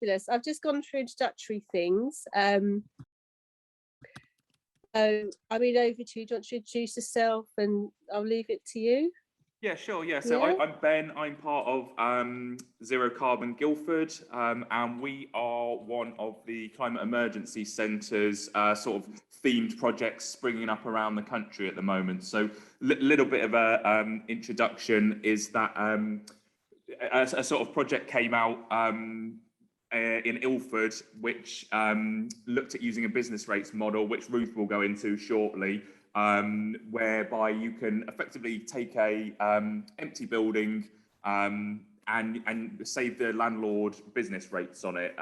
fabulous. I've just gone through introductory things. So I mean, over to you. Do you want to introduce yourself, and I'll leave it to you? Yeah, sure. Yeah, so I'm Ben. I'm part of Zero Carbon Guildford, and we are one of the climate emergency centres, sort of themed projects springing up around the country at the moment. So little bit of a introduction is that a sort of project came out in Ilford, which looked at using a business rates model, which Ruth will go into shortly, whereby you can effectively take a empty building and save the landlord business rates on it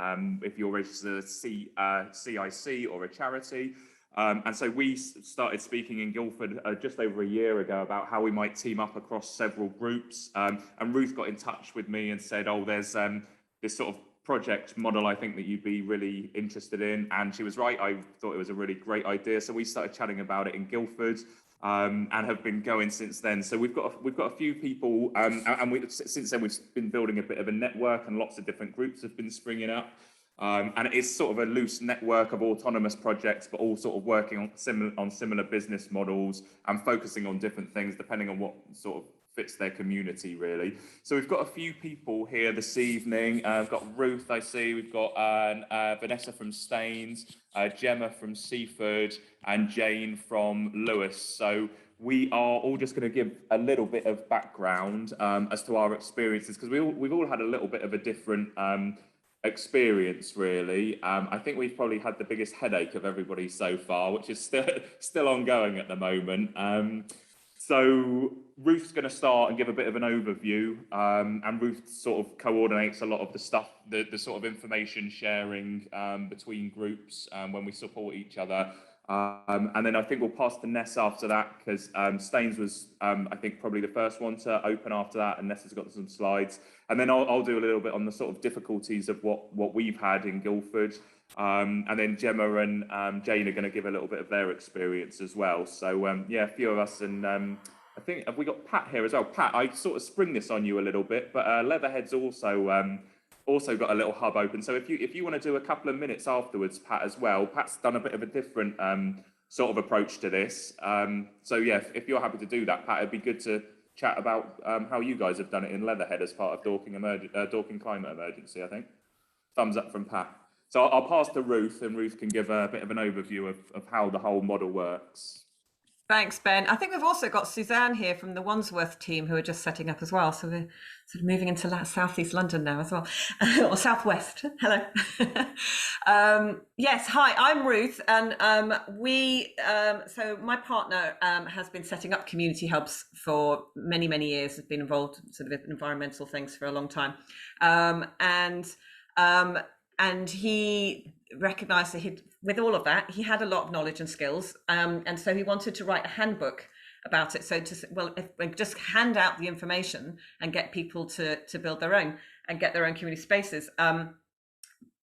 if you're registered as a CIC or a charity. And so we started speaking in Guildford just over a year ago about how we might team up across several groups. And Ruth got in touch with me and said, oh, there's this sort of project model I think that you'd be really interested in. And she was right. I thought it was a really great idea. So we started chatting about it in Guildford and have been going since then. So we've got a few people and since then we've been building a bit of a network, and lots of different groups have been springing up. And it is sort of a loose network of autonomous projects, but all sort of working on similar business models and focusing on different things depending on what sort of fits their community, really. So we've got a few people here this evening. We've got Ruth, I see. We've got Vanessa from Staines, Gemma from Seaford, and Jane from Lewes. So we are all just going to give a little bit of background as to our experiences, because we've all had a little bit of a different experience, really. I think we've probably had the biggest headache of everybody so far, which is still ongoing at the moment. So Ruth's going to start and give a bit of an overview, and Ruth sort of coordinates a lot of the stuff, the sort of information sharing between groups when we support each other. And then I think we'll pass to Ness after that, because Staines was, I think, probably the first one to open after that, and Ness has got some slides. And then I'll do a little bit on the sort of difficulties of what we've had in Guildford. And then Gemma and Jane are going to give a little bit of their experience as well. So yeah, a few of us, and I think, have we got Pat here as well? Pat, I sort of spring this on you a little bit, but Leatherhead's also got a little hub open. So if you want to do a couple of minutes afterwards, Pat, as well. Pat's done a bit of a different sort of approach to this. So yeah, if you're happy to do that, Pat, it'd be good to chat about how you guys have done it in Leatherhead as part of Dorking Climate Emergency, I think. Thumbs up from Pat. So I'll pass to Ruth, and Ruth can give a bit of an overview of how the whole model works. Thanks, Ben. I think we've also got Suzanne here from the Onesworth team, who are just setting up as well. So we're sort of moving into southeast London now as well, or southwest. Hello. Yes, hi, I'm Ruth, and so my partner has been setting up community hubs for many, many years. Has been involved sort of in environmental things for a long time, and he recognised that with all of that, he had a lot of knowledge and skills, and so he wanted to write a handbook about it. So just hand out the information and get people to build their own and get their own community spaces.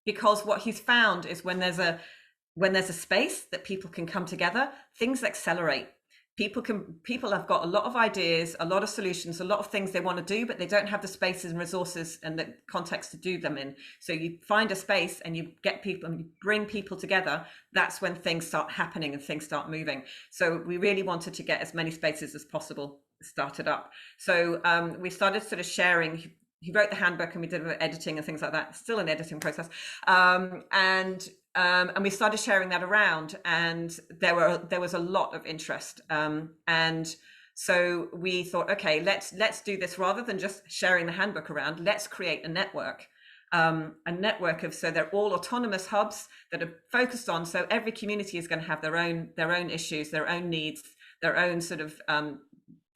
Because what he's found is when there's a space that people can come together, things accelerate. People have got a lot of ideas, a lot of solutions, a lot of things they want to do, but they don't have the spaces and resources and the context to do them in. So you find a space and you get people and you bring people together. That's when things start happening and things start moving. So we really wanted to get as many spaces as possible started up. So we started sort of sharing. He wrote the handbook and we did editing and things like that. Still an editing process. And we started sharing that around, and there was a lot of interest. And so we thought, okay, let's do this rather than just sharing the handbook around. Let's create a network of, so they're all autonomous hubs that are focused on. So every community is going to have their own issues, their own needs, their own sort of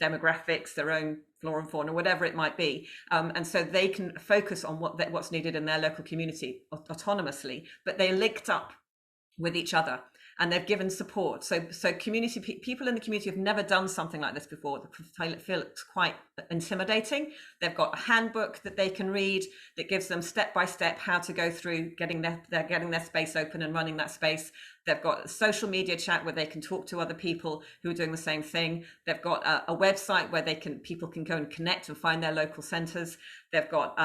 demographics, their own flora and fauna, whatever it might be, and so they can focus on what's needed in their local community autonomously, but they're linked up with each other and they've given support. So people in the community have never done something like this before. They feel it's quite intimidating. They've got a handbook that they can read that gives them step by step how to go through getting their space open and running that space. They've got a social media chat where they can talk to other people who are doing the same thing. They've got a website where people can go and connect and find their local centres. They've got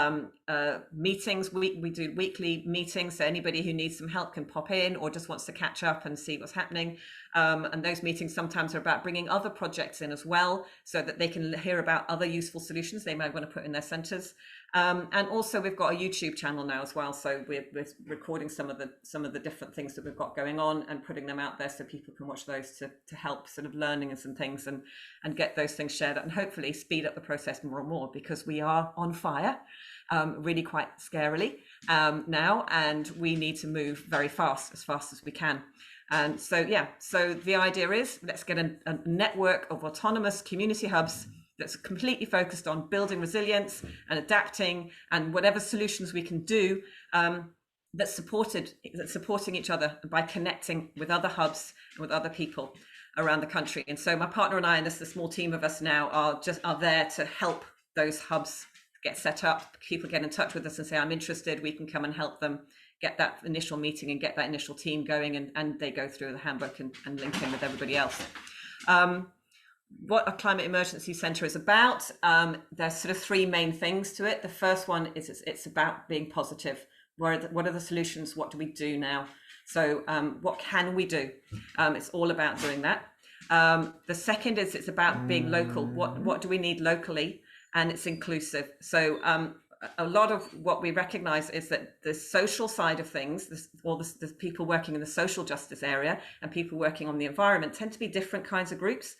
meetings. We do weekly meetings, so anybody who needs some help can pop in or just wants to catch up and see what's happening. And those meetings sometimes are about bringing other projects in as well, so that they can hear about other useful solutions they might want to put in their centres. And also we've got a YouTube channel now as well, so we're recording some of the different things that we've got going on and putting them out there so people can watch those to help sort of learning and some things and get those things shared and hopefully speed up the process more and more, because we are on fire, really quite scarily now, and we need to move very fast as we can. And so so the idea is, let's get a network of autonomous community hubs that's completely focused on building resilience and adapting and whatever solutions we can do, that's supporting each other by connecting with other hubs and with other people around the country. And so my partner and I, and this small team of us now, are there to help those hubs get set up. People get in touch with us and say, I'm interested, we can come and help them get that initial meeting and get that initial team going, and they go through the handbook and link in with everybody else. What a climate emergency centre is about, there's sort of three main things to it. The first one is it's about being positive. What are the solutions? What do we do now? So what can we do? It's all about doing that. The second is it's about being local. What do we need locally? And it's inclusive. So a lot of what we recognise is that the social side of things, the people working in the social justice area and people working on the environment, tend to be different kinds of groups.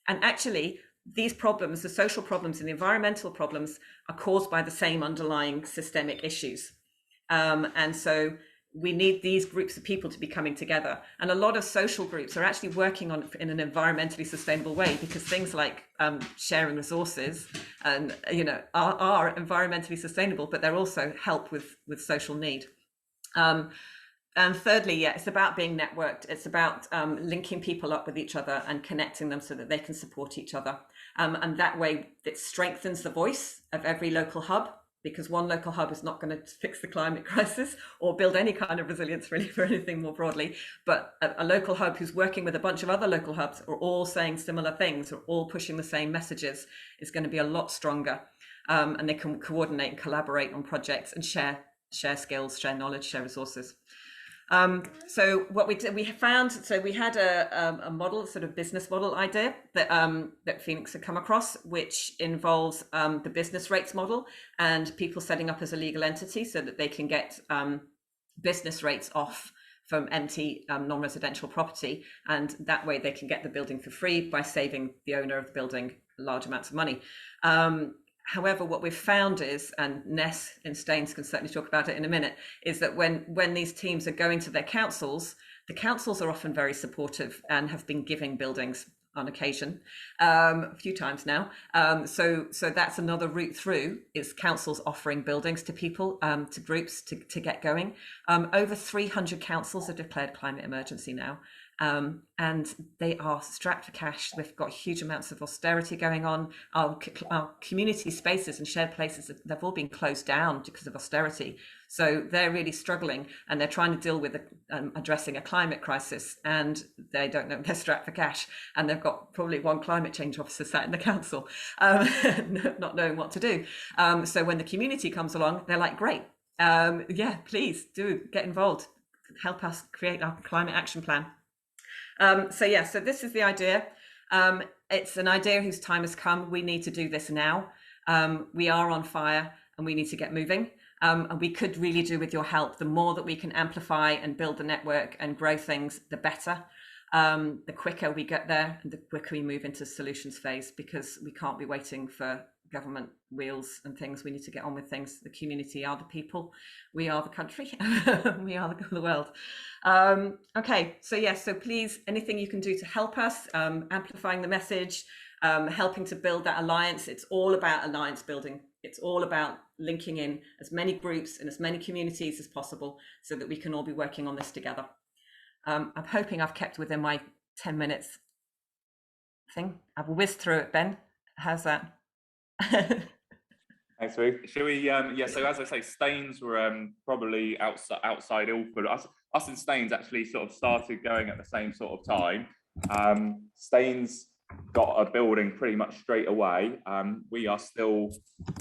And actually, these problems, the social problems and the environmental problems, are caused by the same underlying systemic issues. And so we need these groups of people to be coming together. And a lot of social groups are actually working on in an environmentally sustainable way, because things like sharing resources and are environmentally sustainable, but they're also help with social need. And thirdly, it's about being networked. It's about linking people up with each other and connecting them so that they can support each other. And that way it strengthens the voice of every local hub, because one local hub is not going to fix the climate crisis or build any kind of resilience really for anything more broadly. But a local hub who's working with a bunch of other local hubs are all saying similar things, or all pushing the same messages, is going to be a lot stronger. And they can coordinate and collaborate on projects and share skills, share knowledge, share resources. So what we did, we had a model, sort of business model idea that Phoenix had come across, which involves the business rates model and people setting up as a legal entity so that they can get business rates off from empty non-residential property, and that way they can get the building for free by saving the owner of the building large amounts of money. However, what we've found is, and Ness in Staines can certainly talk about it in a minute, is that when these teams are going to their councils, the councils are often very supportive and have been giving buildings on occasion, a few times now. So that's another route through, is councils offering buildings to people, to groups to get going. Over 300 councils have declared climate emergency now. And they are strapped for cash. We've got huge amounts of austerity going on. Our community spaces and shared places, they've all been closed down because of austerity. So they're really struggling, and they're trying to deal with addressing a climate crisis, and they don't know, they're strapped for cash, and they've got probably one climate change officer sat in the council, not knowing what to do. So when the community comes along, they're like, great, please do get involved, help us create our climate action plan. So this is the idea. It's an idea whose time has come. We need to do this now. We are on fire and we need to get moving. And we could really do with your help. The more that we can amplify and build the network and grow things, the better. The quicker we get there, and the quicker we move into solutions phase, because we can't be waiting for government wheels and things. We need to get on with things. The community are the people. We are the country. We are the world. So please, anything you can do to help us, amplifying the message, helping to build that alliance. It's all about alliance building. It's all about linking in as many groups and as many communities as possible so that we can all be working on this together. I'm hoping I've kept within my 10 minutes thing. I've whizzed through it, Ben. How's that? Thanks, Ruth. Shall we? Yeah. So as I say, Staines were probably outside Ilford. Us and Staines actually sort of started going at the same sort of time. Staines got a building pretty much straight away. We are still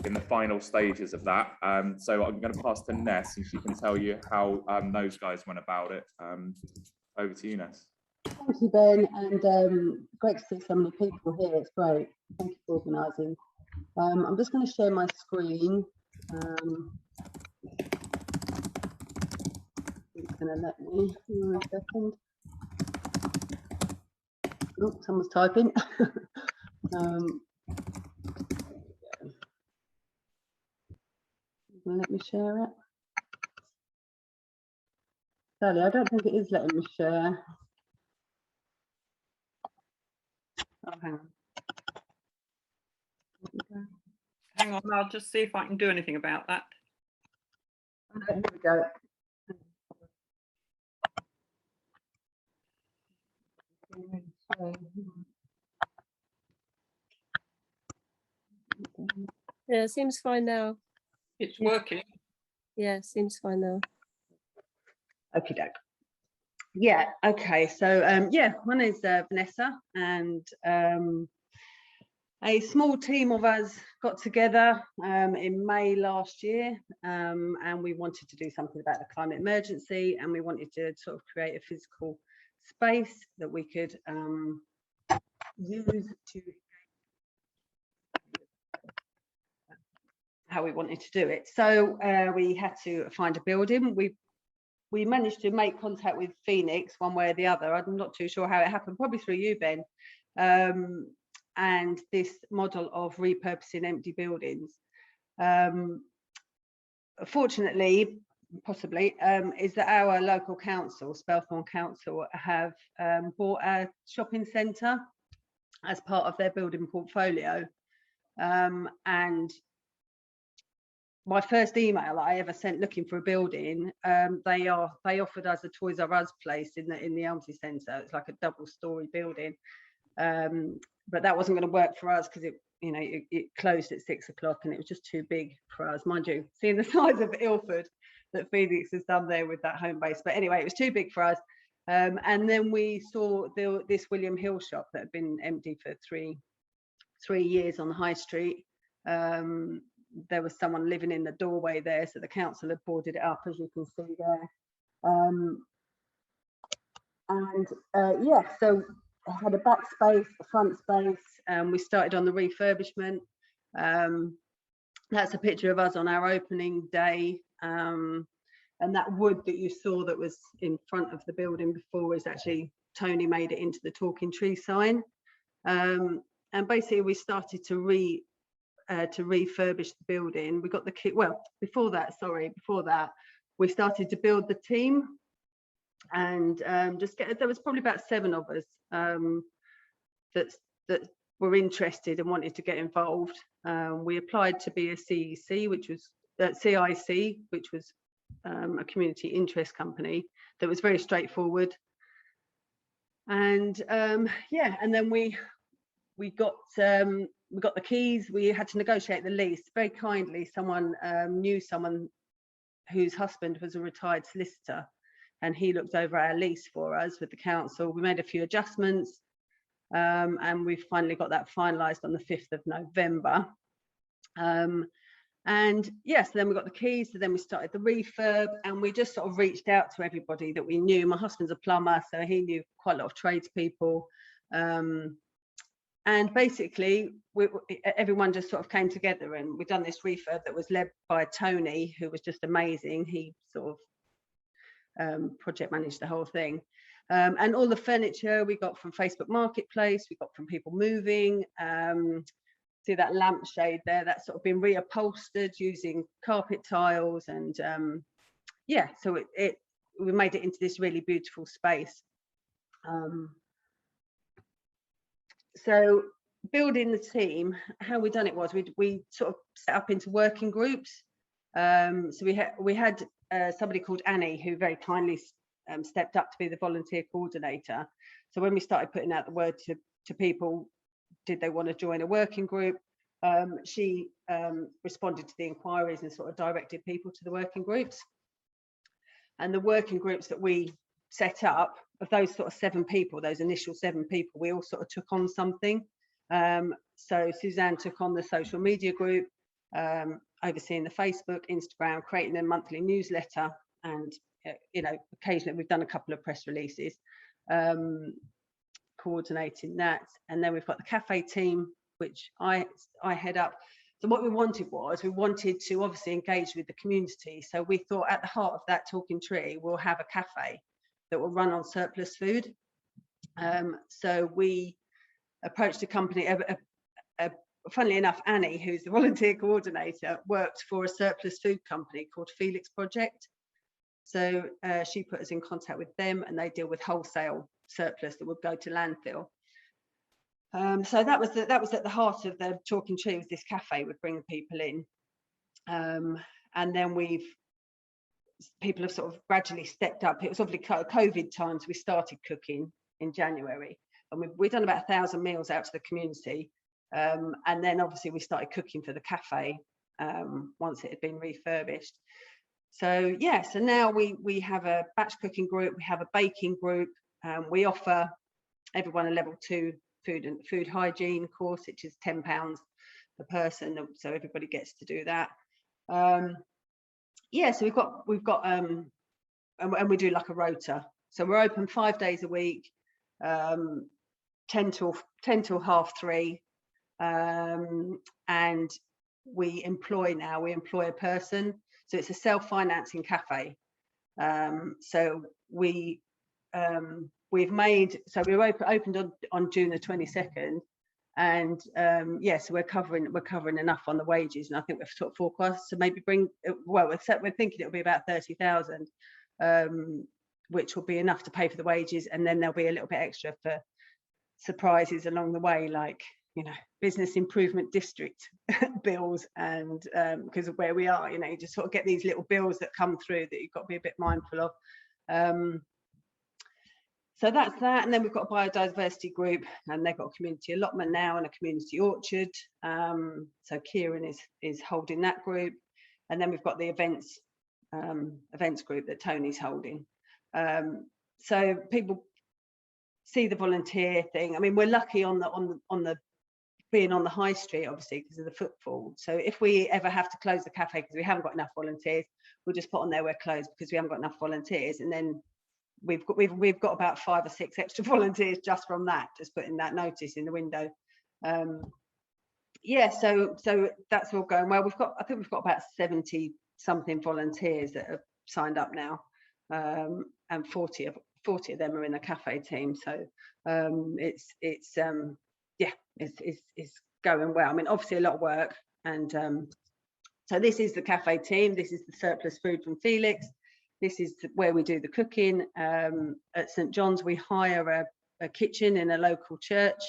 in the final stages of that. So I'm going to pass to Ness, and she can tell you how those guys went about it. Over to you, Ness. Thank you, Ben, and great to see so many people here. It's great. Thank you for organising. I'm just going to share my screen. It's going to let me. Hang on a second. Oh, someone's typing. Let me share it. Sally, I don't think it is letting me share. Oh, hang on. Hang on, I'll just see if I can do anything about that. Oh, here we go. Yeah, it seems fine now. It's working. Yeah, seems fine now. Okie doke. Yeah, okay. So yeah, my name's Vanessa, and a small team of us got together in May last year, and we wanted to do something about the climate emergency, and we wanted to sort of create a physical space that we could use to how we wanted to do it. So we had to find a building. We managed to make contact with Phoenix one way or the other. I'm not too sure how it happened, probably through you, Ben. And this model of repurposing empty buildings. Fortunately, possibly, is that our local council, Spelthorne Council, have bought a shopping centre as part of their building portfolio. And my first email I ever sent looking for a building, they offered us a Toys R Us place in the Elmslie Centre. It's like a double-storey building, but that wasn't going to work for us because it closed at 6 o'clock and it was just too big for us, mind you. Seeing the size of Ilford that Phoenix has done there with that home base, but anyway, it was too big for us. And then we saw this William Hill shop that had been empty for three years on the high street. There was someone living in the doorway there, so the council had boarded it up, as you can see there. Yeah, so I had a back space, a front space, and we started on the refurbishment. That's a picture of us on our opening day, and that wood that you saw that was in front of the building before is actually Tony made it into the talking tree sign. And basically we started to refurbish the building. We got the kit. Well, before that, we started to build the team, and there was probably about 7 of us that were interested and wanted to get involved. We applied to be a CEC, which was CIC, which was a community interest company. That was very straightforward. And yeah, and then we got the keys. We had to negotiate the lease. Very kindly, someone knew someone whose husband was a retired solicitor, and he looked over our lease for us with the council. We made a few adjustments, and we finally got that finalised on the 5th of November. And yes, so then we got the keys. So then we started the refurb, and we just sort of reached out to everybody that we knew. My husband's a plumber, so he knew quite a lot of tradespeople. And basically, everyone just sort of came together, and we've done this refurb that was led by Tony, who was just amazing. He sort of project managed the whole thing. And all the furniture we got from Facebook Marketplace, we got from people moving. See that lampshade there, that's sort of been reupholstered using carpet tiles, and yeah, so we made it into this really beautiful space. So building the team, how we done it was we sort of set up into working groups. So we had somebody called Annie who very kindly stepped up to be the volunteer coordinator. So when we started putting out the word to people, did they want to join a working group, she responded to the inquiries and sort of directed people to the working groups. And the working groups that we set up, of those sort of 7 people, those initial 7 people, we all sort of took on something. So Suzanne took on the social media group, overseeing the Facebook, Instagram, creating a monthly newsletter, and you know, occasionally we've done a couple of press releases, coordinating that. And then we've got the cafe team, which I head up. So what we wanted to obviously engage with the community. So we thought at the heart of that talking tree, we'll have a cafe that will run on surplus food. So we approached a company, funnily enough, Annie, who's the volunteer coordinator, worked for a surplus food company called Felix Project. So she put us in contact with them, and they deal with wholesale surplus that would go to landfill. So that was at the heart of the talking tree, was this cafe would bring people in. And then people have sort of gradually stepped up. It was obviously COVID times. We started cooking in January, and we've done about 1,000 meals out to the community. And then obviously we started cooking for the cafe once it had been refurbished. So yeah, so now we have a batch cooking group, we have a baking group. We offer everyone a level 2 food hygiene course, which is £10 per person, so everybody gets to do that. Yeah, so we've got and we do like a rota. So we're open 5 days a week, 10 till 3:30, and we employ a person. So it's a self-financing cafe. So we opened on June the 22nd, and yeah, so we're covering enough on the wages, and I think we've sort of forecast to maybe bring, well, we're thinking it'll be about 30,000, which will be enough to pay for the wages, and then there'll be a little bit extra for surprises along the way, like, you know, business improvement district bills, and because of where we are, you know, you just sort of get these little bills that come through that you've got to be a bit mindful of. So that's that. And then we've got a biodiversity group, and they've got a community allotment now and a community orchard. So Kieran is holding that group. And then we've got the events group that Tony's holding. So people see the volunteer thing. I mean, we're lucky on the being on the high street, obviously, because of the footfall. So if we ever have to close the cafe because we haven't got enough volunteers, we'll just put on there we're closed because we haven't got enough volunteers, and then we've got about 5 or 6 extra volunteers just from that, just putting that notice in the window. Yeah, so that's all going well. I think we've got about 70 something volunteers that have signed up now, and 40 of them are in the cafe team. So it's going well. I mean, obviously a lot of work, and so this is the cafe team. This is the surplus food from Felix. This is where we do the cooking. At St John's, we hire a kitchen in a local church,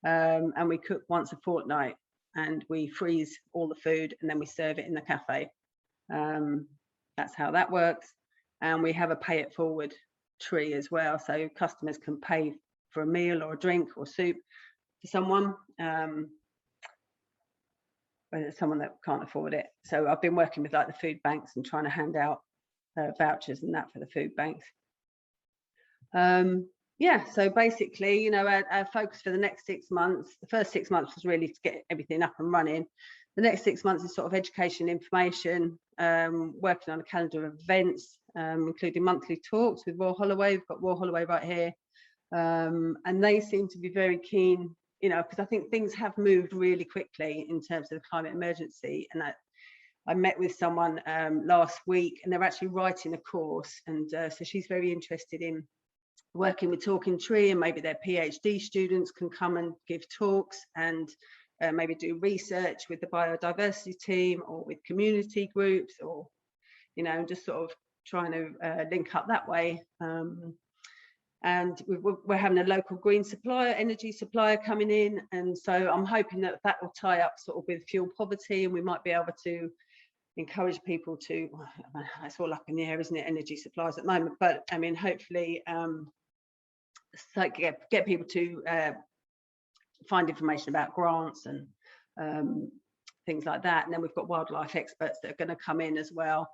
and we cook once a fortnight, and we freeze all the food and then we serve it in the cafe. That's how that works. And we have a pay it forward tree as well, so customers can pay for a meal or a drink or soup to someone, someone that can't afford it. So I've been working with like the food banks and trying to hand out vouchers and that for the food banks. Yeah, so basically, you know, our focus for the next 6 months, the first 6 months was really to get everything up and running. The next 6 months is sort of education, information, working on a calendar of events, including monthly talks with Royal Holloway. We've got Royal Holloway right here, and they seem to be very keen, you know, because I think things have moved really quickly in terms of the climate emergency. And I met with someone last week, and they're actually writing a course, and so she's very interested in working with Talking Tree, and maybe their PhD students can come and give talks and maybe do research with the biodiversity team or with community groups, or, you know, just sort of trying to link up that way. And we're having a local green supplier, energy supplier coming in, and so I'm hoping that will tie up sort of with fuel poverty, and we might be able to encourage people to, it's all up in the air, isn't it, energy supplies at the moment, but I mean, hopefully so get people to find information about grants and things like that. And then we've got wildlife experts that are going to come in as well.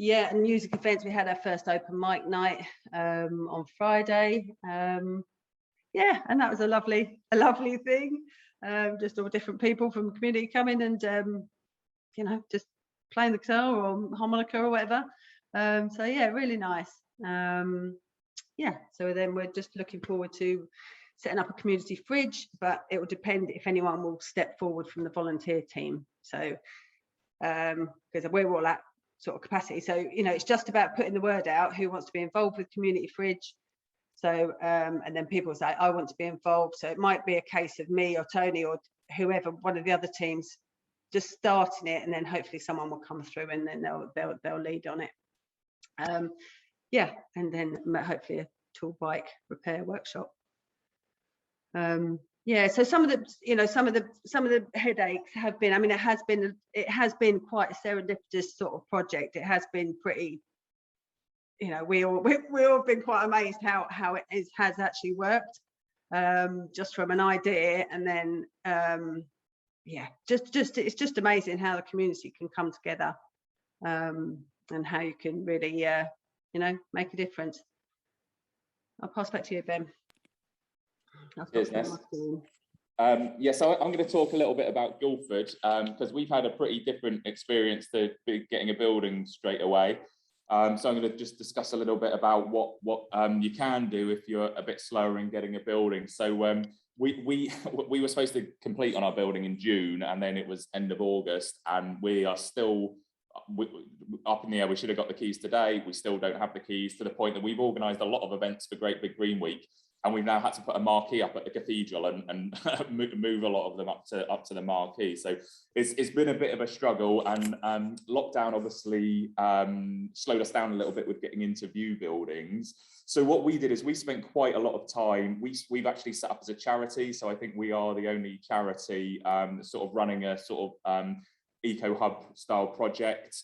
Yeah, and music events. We had our first open mic night on Friday. Yeah, and that was a lovely thing. Just all different people from the community coming and you know, just playing the guitar or harmonica or whatever. So yeah, really nice. Yeah, so then we're just looking forward to setting up a community fridge, but it will depend if anyone will step forward from the volunteer team. So because we're all at sort of capacity, so you know, it's just about putting the word out who wants to be involved with community fridge. So and then people say I want to be involved, so it might be a case of me or Tony or whoever, one of the other teams, just starting it, and then hopefully someone will come through and then they'll lead on it. Yeah, and then hopefully a tool bike repair workshop. Yeah, so some of the headaches have been, I mean, it has been quite a serendipitous sort of project. It has been pretty, you know, we all have been quite amazed how it has actually worked, just from an idea, and then yeah, just it's just amazing how the community can come together, and how you can really you know, make a difference. I'll pass back to you, Ben. Cheers, Ness. Yeah, so I'm going to talk a little bit about Guildford, because we've had a pretty different experience to getting a building straight away. So I'm going to just discuss a little bit about what you can do if you're a bit slower in getting a building. So we were supposed to complete on our building in June, and then it was end of August, and we are still up in the air. We should have got the keys today. We still don't have the keys, to the point that we've organised a lot of events for Great Big Green Week, and we've now had to put a marquee up at the cathedral and move a lot of them up to the marquee. So it's been a bit of a struggle, and lockdown obviously slowed us down a little bit with getting into view buildings. So what we did is we spent quite a lot of time. We've actually set up as a charity. So I think we are the only charity sort of running a sort of eco hub style project.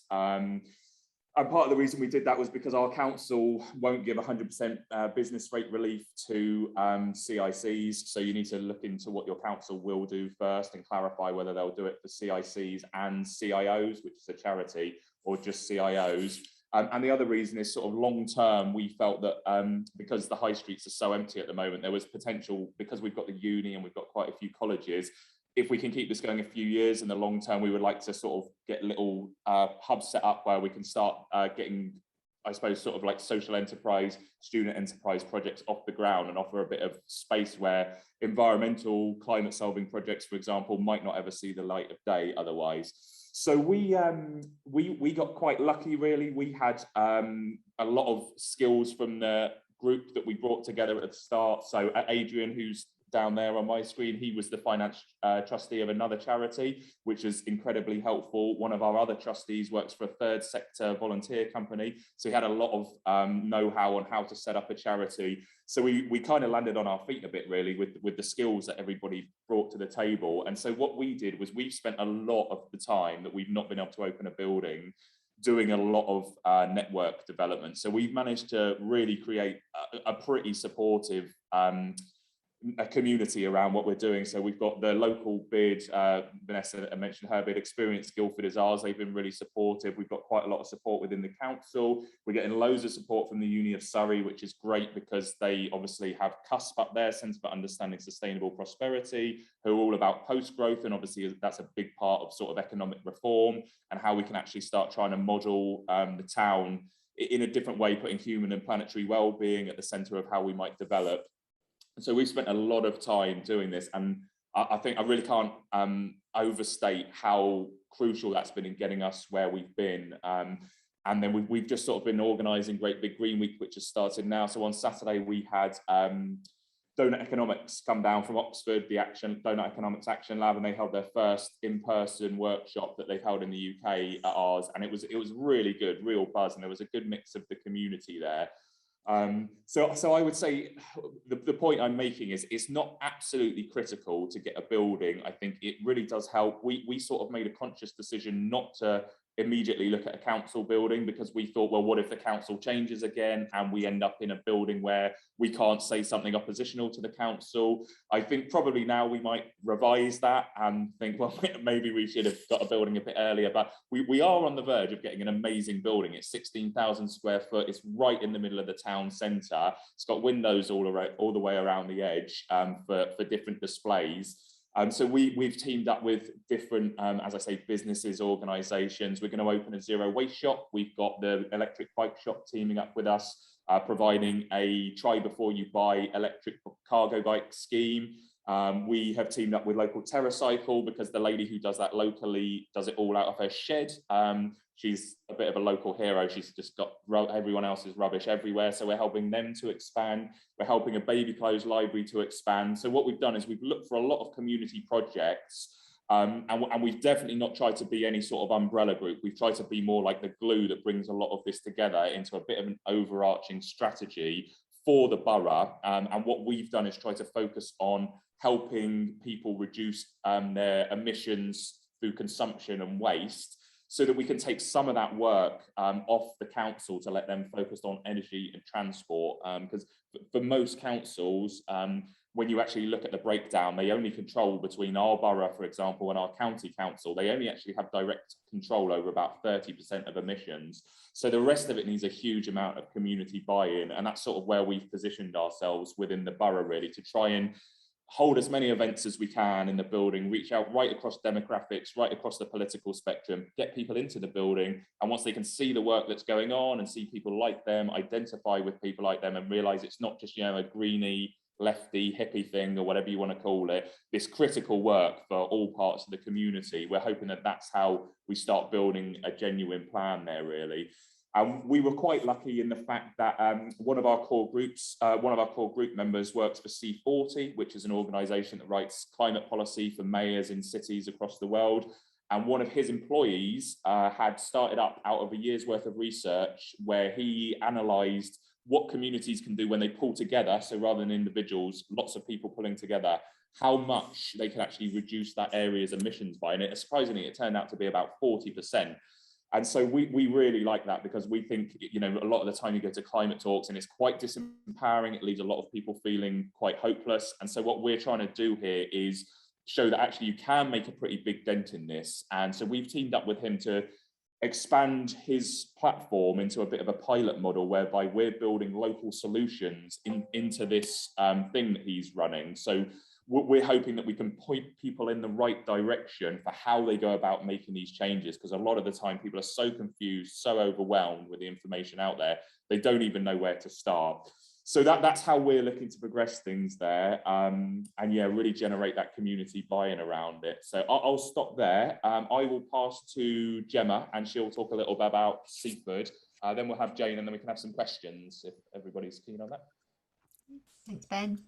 And part of the reason we did that was because our council won't give 100% business rate relief to CICs. So you need to look into what your council will do first and clarify whether they'll do it for CICs and CIOs, which is a charity, or just CIOs. And the other reason is sort of long term, we felt that because the high streets are so empty at the moment, there was potential, because we've got the uni and we've got quite a few colleges. If we can keep this going a few years in the long term, we would like to sort of get little hubs set up where we can start getting, I suppose, sort of like social enterprise, student enterprise projects off the ground, and offer a bit of space where environmental climate solving projects, for example, might not ever see the light of day otherwise. So we got quite lucky, really. We had a lot of skills from the group that we brought together at the start. So Adrian, who's down there on my screen, he was the finance trustee of another charity, which is incredibly helpful. One of our other trustees works for a third sector volunteer company, so he had a lot of know-how on how to set up a charity. So we kind of landed on our feet a bit, really, with the skills that everybody brought to the table. And so what we did was we've spent a lot of the time that we've not been able to open a building doing a lot of network development. So we've managed to really create a pretty supportive a community around what we're doing. So we've got the local bid, Vanessa mentioned her bid, Experience Guildford is ours. They've been really supportive. We've got quite a lot of support within the council. We're getting loads of support from the Uni of Surrey, which is great because they obviously have CUSP up there, Centre for Understanding Sustainable Prosperity, who are all about post-growth, and obviously that's a big part of sort of economic reform and how we can actually start trying to model the town in a different way, putting human and planetary well-being at the centre of how we might develop. So we've spent a lot of time doing this, and I think I really can't overstate how crucial that's been in getting us where we've been. And then we've just sort of been organising Great Big Green Week, which has started now. So on Saturday we had Donut Economics come down from Oxford, the Donut Economics Action Lab, and they held their first in-person workshop that they've held in the UK at ours, and it was really good, real buzz, and there was a good mix of the community there. So I would say the point I'm making is it's not absolutely critical to get a building. I think it really does help. We sort of made a conscious decision not to immediately look at a council building, because we thought, well, what if the council changes again and we end up in a building where we can't say something oppositional to the council? I think probably now we might revise that and think, well, maybe we should have got a building a bit earlier, but we are on the verge of getting an amazing building. It's 16,000 square foot. It's right in the middle of the town centre. It's got windows all the way around the edge for different displays. So we've teamed up with different, as I say, businesses, organisations. We're going to open a zero waste shop. We've got the electric bike shop teaming up with us, providing a try before you buy electric cargo bike scheme. We have teamed up with local TerraCycle, because the lady who does that locally does it all out of her shed. She's a bit of a local hero. She's just got everyone else's rubbish everywhere. So we're helping them to expand. We're helping a baby clothes library to expand. So what we've done is we've looked for a lot of community projects, and we've definitely not tried to be any sort of umbrella group. We've tried to be more like the glue that brings a lot of this together into a bit of an overarching strategy for the borough. And what we've done is try to focus on helping people reduce their emissions through consumption and waste, so that we can take some of that work off the council to let them focus on energy and transport. Because for most councils, when you actually look at the breakdown, they only control between our borough, for example, and our county council. They only actually have direct control over about 30% of emissions. So the rest of it needs a huge amount of community buy-in. And that's sort of where we've positioned ourselves within the borough, really, to try and hold as many events as we can in the building, reach out right across demographics, right across the political spectrum, get people into the building. And once they can see the work that's going on and see people like them, identify with people like them, and realize it's not just, a greeny, lefty, hippie thing, or whatever you want to call it, this critical work for all parts of the community. We're hoping that that's how we start building a genuine plan there, really. We were quite lucky in the fact that one of our core group members works for C40, which is an organisation that writes climate policy for mayors in cities across the world. And one of his employees had started up out of a year's worth of research, where he analysed what communities can do when they pull together. So rather than individuals, lots of people pulling together, how much they can actually reduce that area's emissions by. And surprisingly, it turned out to be about 40%. And so we really like that, because we think, a lot of the time you go to climate talks and it's quite disempowering. It leaves a lot of people feeling quite hopeless. And so what we're trying to do here is show that actually you can make a pretty big dent in this. And so we've teamed up with him to expand his platform into a bit of a pilot model, whereby we're building local solutions into this thing that he's running. So we're hoping that we can point people in the right direction for how they go about making these changes, because a lot of the time people are so confused, so overwhelmed with the information out there, they don't even know where to start. So that's how we're looking to progress things there, and really generate that community buy-in around it. So I'll stop there. I will pass to Gemma, and she'll talk a little bit about Seaford. Then we'll have Jane, and then we can have some questions if everybody's keen on that. Thanks, Ben.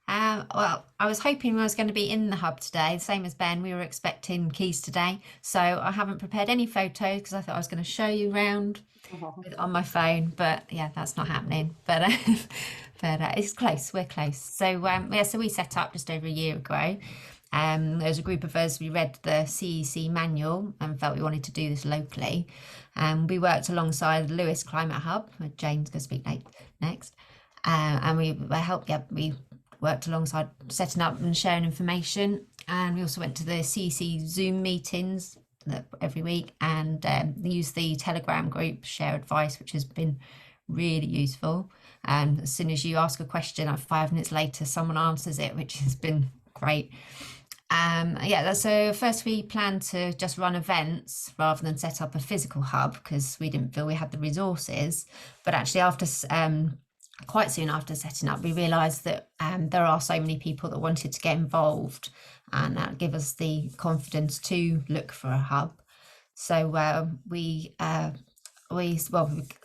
Well, I was hoping I was going to be in the hub today, same as Ben. We were expecting keys today, so I haven't prepared any photos because I thought I was going to show you around on my phone, but yeah, that's not happening. But it's close. We're close. So so we set up just over a year ago. There was a group of us. We read the CEC manual and felt we wanted to do this locally. We worked alongside the Lewes Climate Hub, where Jane's going to speak next, and we worked alongside setting up and sharing information, and we also went to the CEC Zoom meetings every week, and used the Telegram group, share advice, which has been really useful. And as soon as you ask a question, 5 minutes later someone answers it, which has been great. So first we planned to just run events rather than set up a physical hub, because we didn't feel we had the resources. But actually after quite soon after setting up, we realised that there are so many people that wanted to get involved, and that gave us the confidence to look for a hub. So we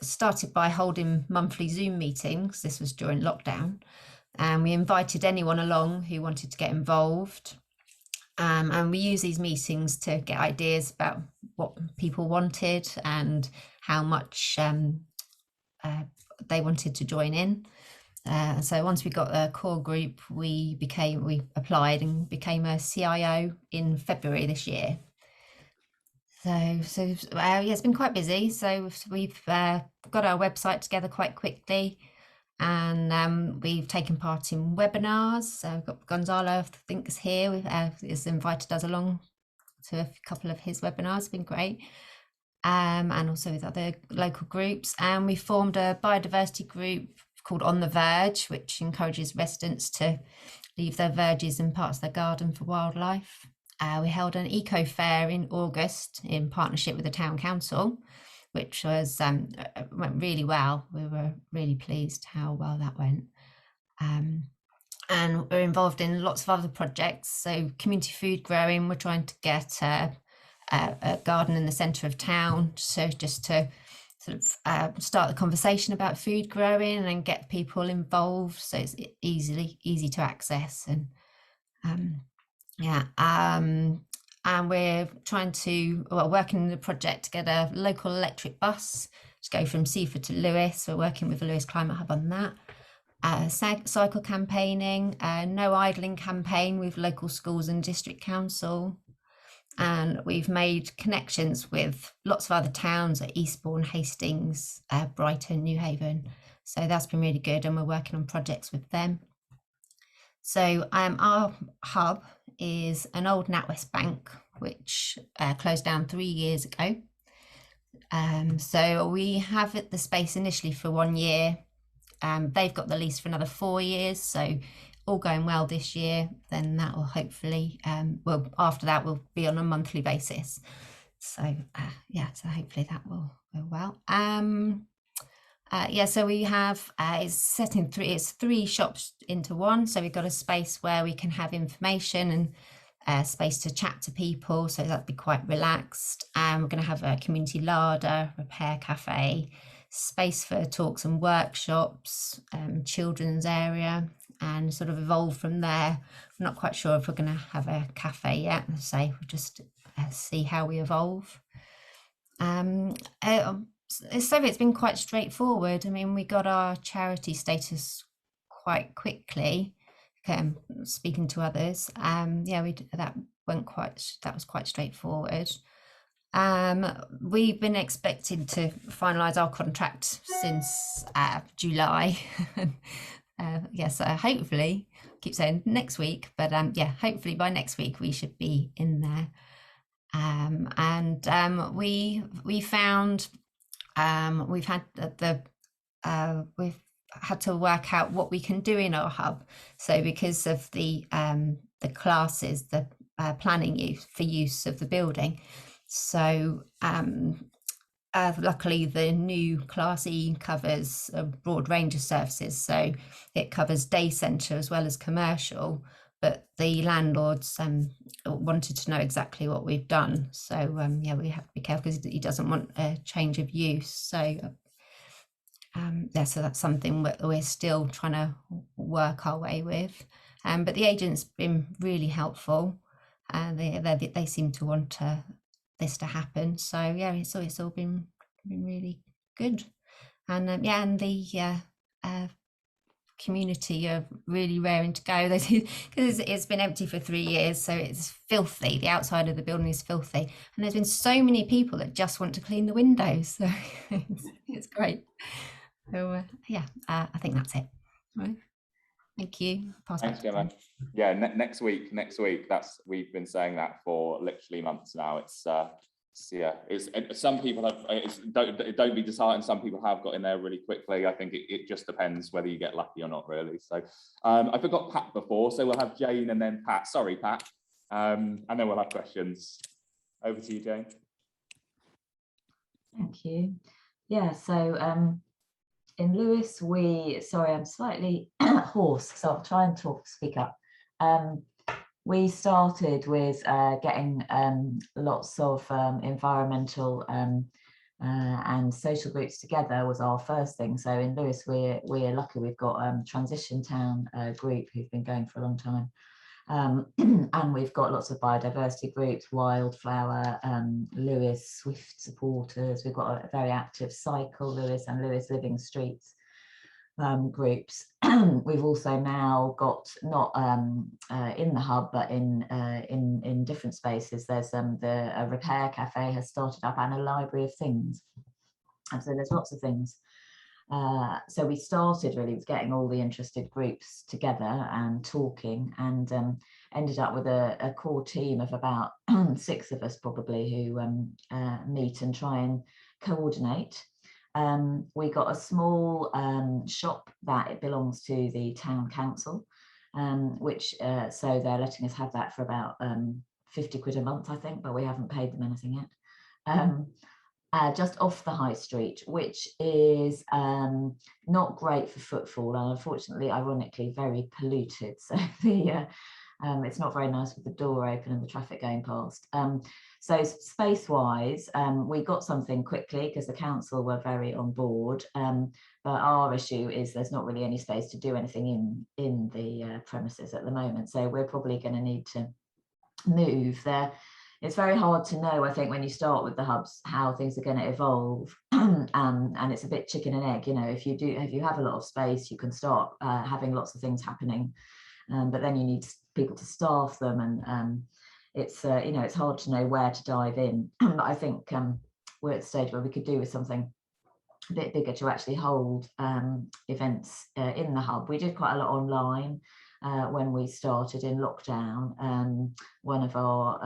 started by holding monthly Zoom meetings. This was during lockdown, and we invited anyone along who wanted to get involved. And we use these meetings to get ideas about what people wanted and how much they wanted to join in. So once we got a core group, we applied and became a CIO in February this year. yeah, it's been quite busy. So we've got our website together quite quickly, and we've taken part in webinars. So we've got Gonzalo, I think, is here. Has invited us along to a couple of his webinars. It's been great. And also with other local groups. And we formed a biodiversity group called On the Verge, which encourages residents to leave their verges in parts of their garden for wildlife. We held an eco fair in August in partnership with the town council, which was went really well. We were really pleased how well that went. And we're involved in lots of other projects. So community food growing, we're trying to get a garden in the centre of town, so just to sort of start the conversation about food growing and get people involved, so it's easy to access. And and we're trying to working in the project to get a local electric bus to go from Seaford to Lewes. We're working with the Lewes Climate Hub on that. Cycle campaigning, no idling campaign with local schools and district council. And we've made connections with lots of other towns at Eastbourne, Hastings, Brighton, Newhaven. So that's been really good, and we're working on projects with them. So our hub is an old NatWest bank, which closed down 3 years ago. So we have the space initially for 1 year. They've got the lease for another 4 years. So all going well this year, then that will hopefully, after that we'll be on a monthly basis. So so hopefully that will go well. So we have it's set in three shops into one. So we've got a space where we can have information and space to chat to people. So that'll be quite relaxed. We're going to have a community larder, repair cafe, space for talks and workshops, children's area, and sort of evolve from there. I'm not quite sure if we're going to have a cafe yet. So we'll just see how we evolve. So it's been quite straightforward. I mean, we got our charity status quite quickly. Speaking to others, that was quite straightforward. We've been expected to finalise our contract since July. So hopefully, I keep saying next week, but hopefully by next week we should be in there. We found we've had to work out what we can do in our hub. So because of the classes, the planning use of the building. So luckily the new Class E covers a broad range of services. So it covers day centre as well as commercial, but the landlords wanted to know exactly what we've done. So we have to be careful because he doesn't want a change of use. So so that's something we're still trying to work our way with. But the agent's been really helpful, and they seem to want this to happen. So it's all been really good. And and the community are really raring to go because it's been empty for 3 years, so it's filthy. The outside of the building is filthy, and there's been so many people that just want to clean the windows, so it's great. So I think that's it. Right, thank you. Thanks, Gemma. Yeah, next week. We've been saying that for literally months now. It's some people have. Don't be disheartened. Some people have got in there really quickly. I think it just depends whether you get lucky or not, really. So I forgot Pat before, so we'll have Jane and then Pat. Sorry, Pat. And then we'll have questions. Over to you, Jane. Thank you. Yeah. So in Lewes, I'm slightly hoarse, so I'll try and speak up. We started with getting lots of environmental and social groups together was our first thing. So in Lewes, we're lucky we've got Transition Town group who've been going for a long time. And we've got lots of biodiversity groups, Wildflower, Lewes Swift supporters. We've got a very active Cycle Lewes and Lewes Living Streets. groups. We've also now got, not in the hub, but in different spaces. There's the repair cafe has started up, and a library of things, and so there's lots of things. So we started really with getting all the interested groups together and talking, and ended up with a core team of about 6 of us probably, who meet and try and coordinate. We got a small shop that it belongs to the town council, which so they're letting us have that for about 50 quid a month, I think, but we haven't paid them anything yet. Just off the high street, which is not great for footfall, and unfortunately, ironically, very polluted. So it's not very nice with the door open and the traffic going past. So space-wise, we got something quickly because the council were very on board. But our issue is there's not really any space to do anything in the premises at the moment. So we're probably going to need to move there. It's very hard to know, I think, when you start with the hubs, how things are going to evolve. And it's a bit chicken and egg, you know. If you have a lot of space, you can start having lots of things happening, but then you need people to staff them, and it's you know, it's hard to know where to dive in. But I think we're at the stage where we could do with something a bit bigger to actually hold events in the hub. We did quite a lot online. When we started in lockdown, one of our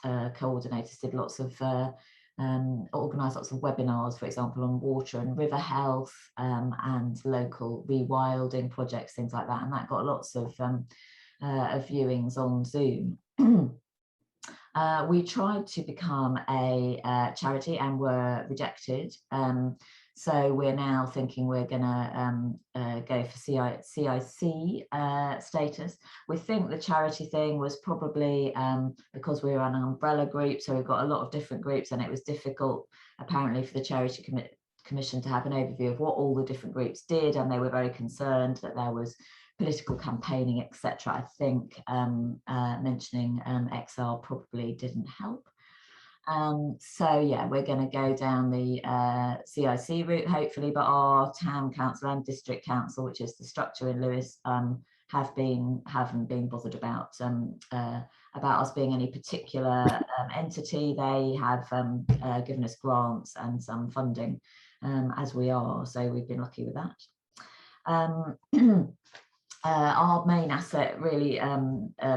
coordinators did lots of organised lots of webinars, for example, on water and river health, and local rewilding projects, things like that, and that got lots of viewings on Zoom. We tried to become a charity and were rejected. So we're now thinking we're going to go for CIC status. We think the charity thing was probably because we were an umbrella group, so we've got a lot of different groups, and it was difficult apparently for the charity commission to have an overview of what all the different groups did, and they were very concerned that there was political campaigning, etc. I think mentioning XR probably didn't help. So yeah, we're going to go down the CIC route hopefully, but our town council and district council, which is the structure in Lewes, haven't been bothered about us being any particular entity. They have given us grants and some funding, as we are, so we've been lucky with that. Our main asset really,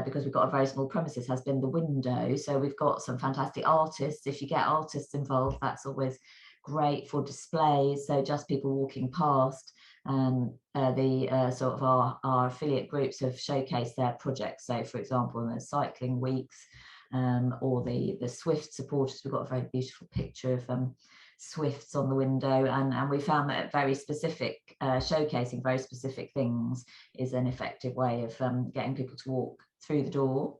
because we've got a very small premises, has been the window. So we've got some fantastic artists. If you get artists involved, that's always great for displays. So just people walking past, sort of our affiliate groups have showcased their projects. So for example, in the cycling weeks, or the Swift supporters, we've got a very beautiful picture of Swifts on the window, and we found that very specific showcasing very specific things is an effective way of getting people to walk through the door.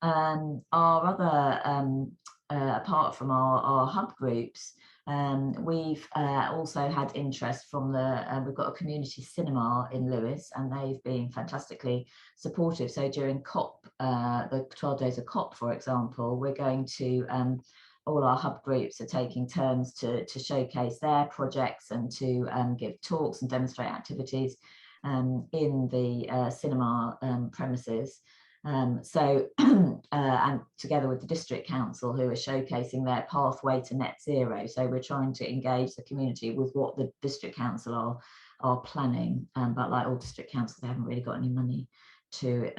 Our other apart from our hub groups, we've also had interest from we've got a community cinema in Lewes, and they've been fantastically supportive. So during COP, the 12 days of COP, for example, we're going to all our hub groups are taking turns to showcase their projects and to give talks and demonstrate activities in the cinema premises. And together with the district council, who are showcasing their pathway to net zero. So we're trying to engage the community with what the district council are planning, but like all district councils, they haven't really got any money to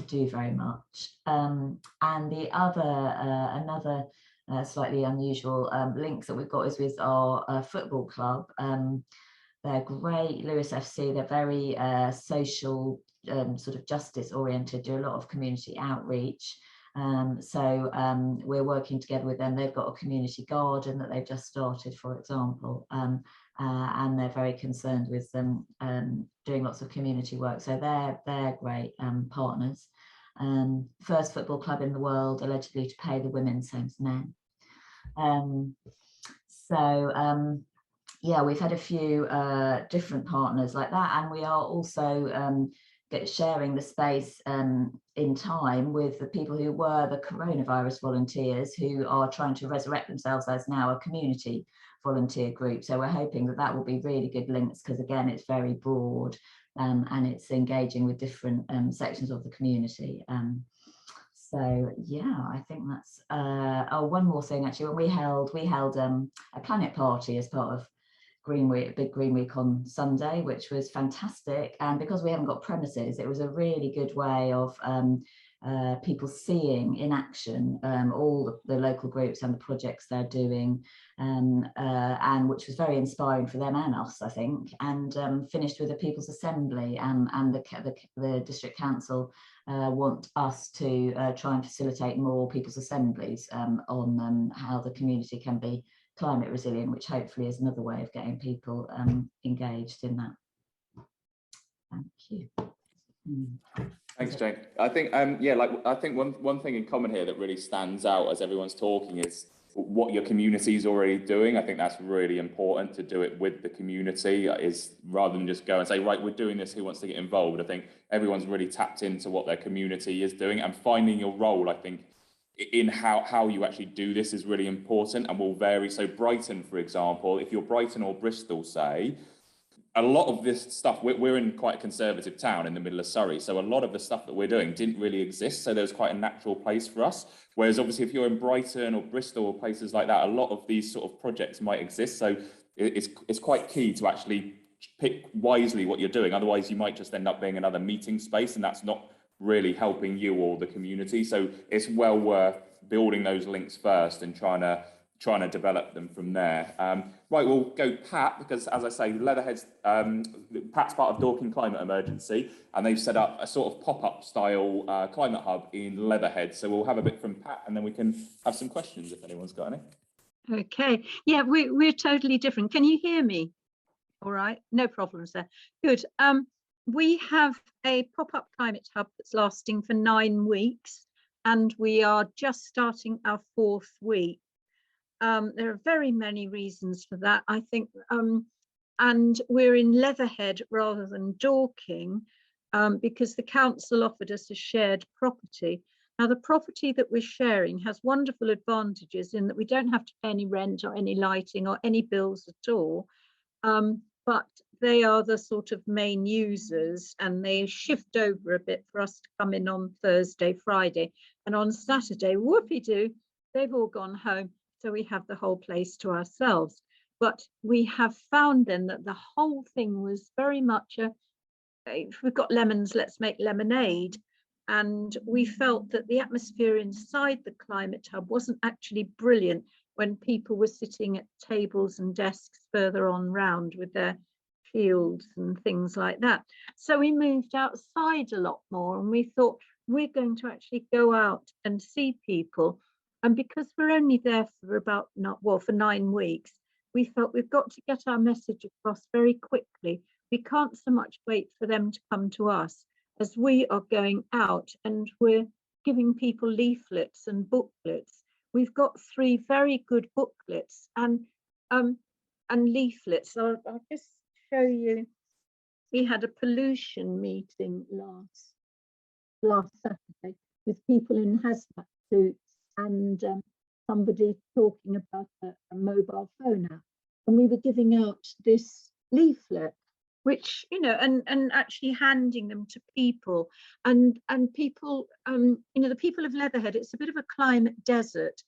do very much. And the other another slightly unusual links that we've got is with our football club. They're great, Lewes FC. They're very social, sort of justice oriented, do a lot of community outreach. So we're working together with them. They've got a community garden that they've just started, for example, and they're very concerned with them doing lots of community work. So they're great partners. First football club in the world allegedly to pay the women same as men. Yeah, we've had a few different partners like that, and we are also sharing the space in time with the people who were the coronavirus volunteers, who are trying to resurrect themselves as now a community volunteer group. So we're hoping that that will be really good links, because again, it's very broad and it's engaging with different sections of the community. So yeah, I think that's oh, one more thing actually. When we held a planet party as part of Green Week, Big Green Week on Sunday, which was fantastic. And because we haven't got premises, it was a really good way of people seeing in action all the local groups and the projects they're doing, and which was very inspiring for them and us, I think. And finished with a People's Assembly, and the District Council want us to try and facilitate more People's Assemblies on how the community can be climate resilient, which hopefully is another way of getting people engaged in that. Thank you. Thanks, Jane. I think yeah, like I think one thing in common here that really stands out as everyone's talking is what your community is already doing. I think that's really important, to do it with the community, is rather than just go and say, right, we're doing this, who wants to get involved? I think everyone's really tapped into what their community is doing, and finding your role, I think, in how you actually do this is really important, and will vary. So Brighton, for example, if you're Brighton or Bristol, say, a lot of this stuff, we're in quite a conservative town in the middle of Surrey, so a lot of the stuff that we're doing didn't really exist, so there was quite a natural place for us. Whereas obviously if you're in Brighton or Bristol or places like that, a lot of these sort of projects might exist, so it's quite key to actually pick wisely what you're doing. Otherwise you might just end up being another meeting space, and that's not really helping you or the community. So it's well worth building those links first and trying to develop them from there. Right, we'll go Pat, because as I say, Leatherhead's Pat's part of Dorking Climate Emergency, and they've set up a sort of pop-up style climate hub in Leatherhead. So we'll have a bit from Pat, and then we can have some questions if anyone's got any. Okay, yeah, we're totally different. Can you hear me? All right, no problems there. Good. We have a pop-up climate hub that's lasting for 9 weeks, and we are just starting our 4th week. There are very many reasons for that, I think, and we're in Leatherhead rather than Dorking, because the council offered us a shared property. Now, the property that we're sharing has wonderful advantages in that we don't have to pay any rent or any lighting or any bills at all, but they are the sort of main users, and they shift over a bit for us to come in on Thursday, Friday, and on Saturday, whoopie-doo, they've all gone home. So we have the whole place to ourselves. But we have found then that the whole thing was very much if we've got lemons, let's make lemonade. And we felt that the atmosphere inside the climate hub wasn't actually brilliant when people were sitting at tables and desks further on round with their shields and things like that. So we moved outside a lot more, and we thought we're going to actually go out and see people. And because we're only there for for 9 weeks, we felt we've got to get our message across very quickly. We can't so much wait for them to come to us, as we are going out and we're giving people leaflets and booklets. We've got 3 very good booklets and leaflets. So I'll just show you. We had a pollution meeting last Saturday with people in hazmat suits, and somebody talking about a mobile phone app, and we were giving out this leaflet, which, you know, and actually handing them to people, and people, you know, the people of Leatherhead, it's a bit of a climate desert,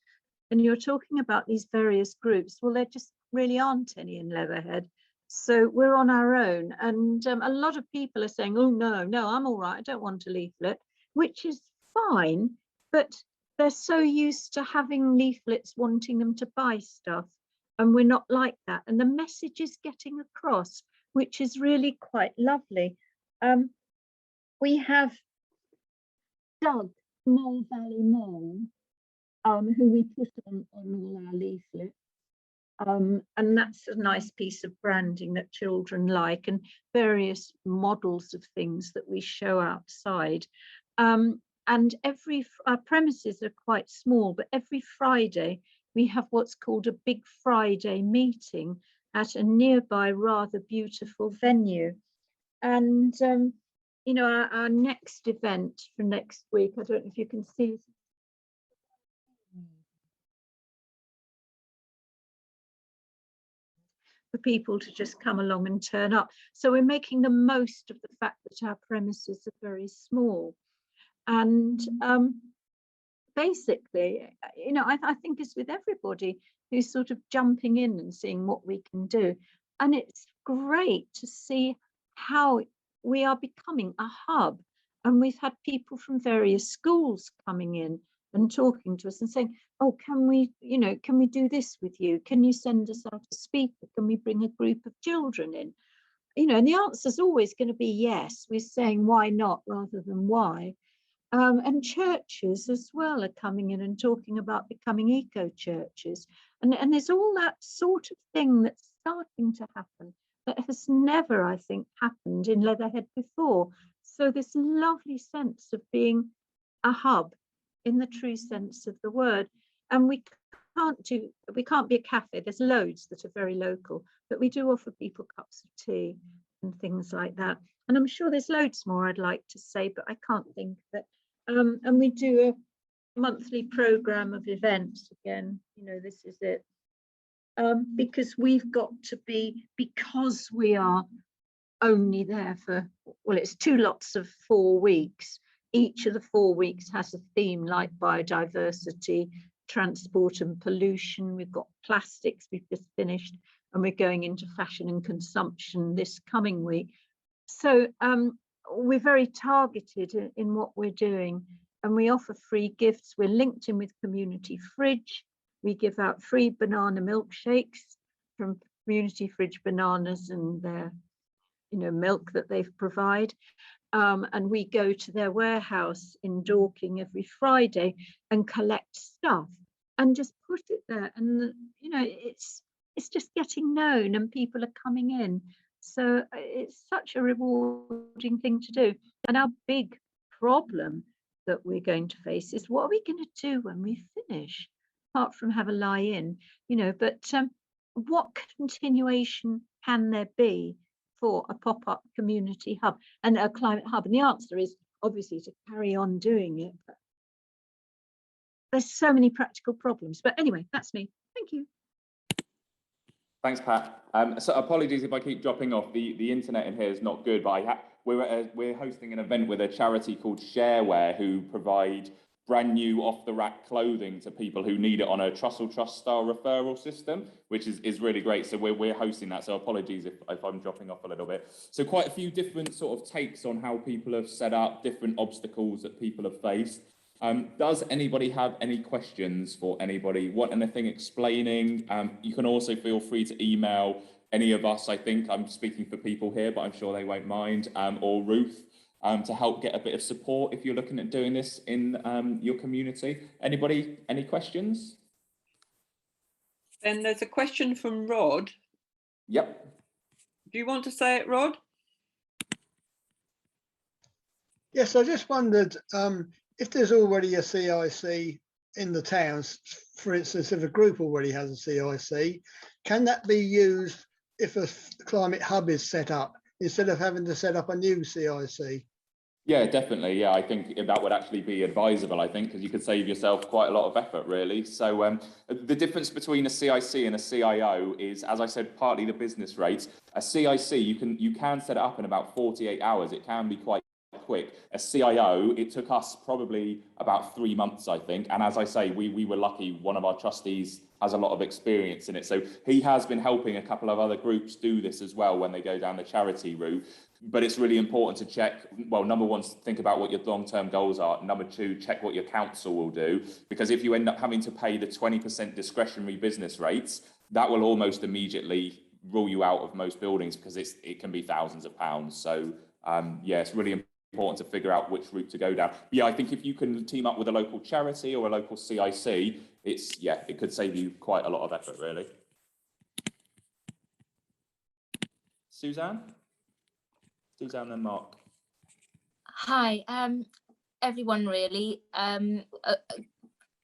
and you're talking about these various groups. Well, there just really aren't any in Leatherhead, so we're on our own, and a lot of people are saying, oh no, I'm all right, I don't want a leaflet, which is fine, but they're so used to having leaflets wanting them to buy stuff, and we're not like that. And the message is getting across, which is really quite lovely. We have Doug, Mole Valley Mole, who we put on all our leaflets. And that's a nice piece of branding that children like, and various models of things that we show outside. And our premises are quite small, but every Friday we have what's called a Big Friday meeting at a nearby rather beautiful venue. And you know, our next event for next week, I don't know if you can see it. For people to just come along and turn up. So we're making the most of the fact that our premises are very small. And basically, you know, I think it's with everybody who's sort of jumping in and seeing what we can do. And it's great to see how we are becoming a hub. And we've had people from various schools coming in and talking to us and saying, oh, can we, you know, can we do this with you? Can you send us out a speaker? Can we bring a group of children in? You know, and the answer is always going to be yes. We're saying why not rather than why. And churches as well are coming in and talking about becoming eco churches. And there's all that sort of thing that's starting to happen that has never, I think, happened in Leatherhead before. So this lovely sense of being a hub in the true sense of the word. And we can't be a cafe. There's loads that are very local, but we do offer people cups of tea and things like that. And I'm sure there's loads more I'd like to say, but I can't think of it. And we do a monthly program of events. Again, you know, this is it. Because we've got to be, because we are only there for, well, it's 2 lots of 4 weeks. Each of the 4 weeks has a theme like biodiversity, transport and pollution. We've got plastics we've just finished, and we're going into fashion and consumption this coming week. So we're very targeted in what we're doing, and we offer free gifts. We're linked in with Community Fridge. We give out free banana milkshakes from Community Fridge bananas and their, you know, milk that they provide. And we go to their warehouse in Dorking every Friday and collect stuff and just put it there. And you know, it's just getting known and people are coming in. So it's such a rewarding thing to do. And our big problem that we're going to face is, what are we going to do when we finish, apart from have a lie in, you know? But what continuation can there be for a pop-up community hub and a climate hub? And the answer is obviously to carry on doing it. But there's so many practical problems. But anyway, that's me. Thank you. Thanks, Pat. So apologies if I keep dropping off. The internet in here is not good, but we're hosting an event with a charity called Shareware, who provide brand new off-the-rack clothing to people who need it on a Trussell Trust style referral system, which is really great. So we're hosting that. So apologies if I'm dropping off a little bit. So quite a few different sort of takes on how people have set up, different obstacles that people have faced. Does anybody have any questions for anybody? Want anything explaining? You can also feel free to email any of us. I think I'm speaking for people here, but I'm sure they won't mind, or Ruth, to help get a bit of support if you're looking at doing this in your community. Anybody, any questions? Then there's a question from Rod. Yep. Do you want to say it, Rod? Yes, I just wondered if there's already a CIC in the towns, for instance, if a group already has a CIC, can that be used if a climate hub is set up instead of having to set up a new CIC? Yeah, definitely. Yeah, I think that would actually be advisable, I think, because you could save yourself quite a lot of effort, really. So the difference between a CIC and a CIO is, as I said, partly the business rates. A CIC, you can set it up in about 48 hours. It can be quite quick. A CIO, it took us probably about 3 months, I think. And as I say, we were lucky. One of our trustees has a lot of experience in it. So he has been helping a couple of other groups do this as well when they go down the charity route. But it's really important to check, well, number one, think about what your long-term goals are. Number two, check what your council will do. Because if you end up having to pay the 20% discretionary business rates, that will almost immediately rule you out of most buildings, because it can be thousands of pounds. So yeah, it's really important to figure out which route to go down. Yeah, I think if you can team up with a local charity or a local CIC, it could save you quite a lot of effort, really. Suzanne and Mark. Hi, everyone really.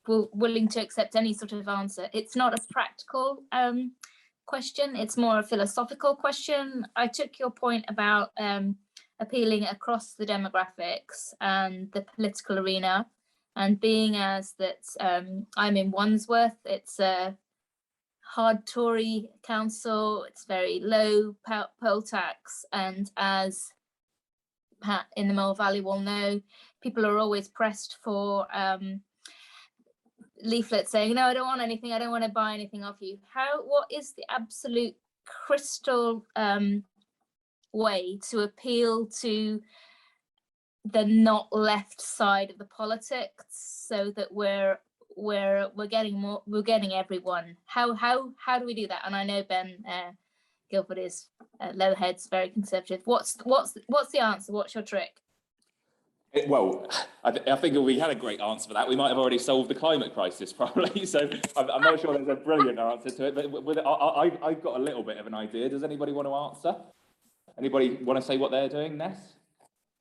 Willing to accept any sort of answer. It's not a practical question, it's more a philosophical question. I took your point about appealing across the demographics and the political arena. And being as that I'm in Onesworth, it's a hard Tory council, it's very low poll tax, and as Pat in the Mole Valley will know, people are always pressed for leaflets saying, no, I don't want anything, I don't want to buy anything off you. What is the absolute crystal way to appeal to the not left side of the politics so that we're getting everyone? How do we do that? And I know Ben Guildford is Leatherhead's very conservative. What's the answer? What's your trick? Well, I think if we had a great answer for that, we might have already solved the climate crisis probably. So I'm not sure there's a brilliant answer to it, but I've got a little bit of an idea. Does anybody want to answer? Anybody want to say what they're doing, Ness?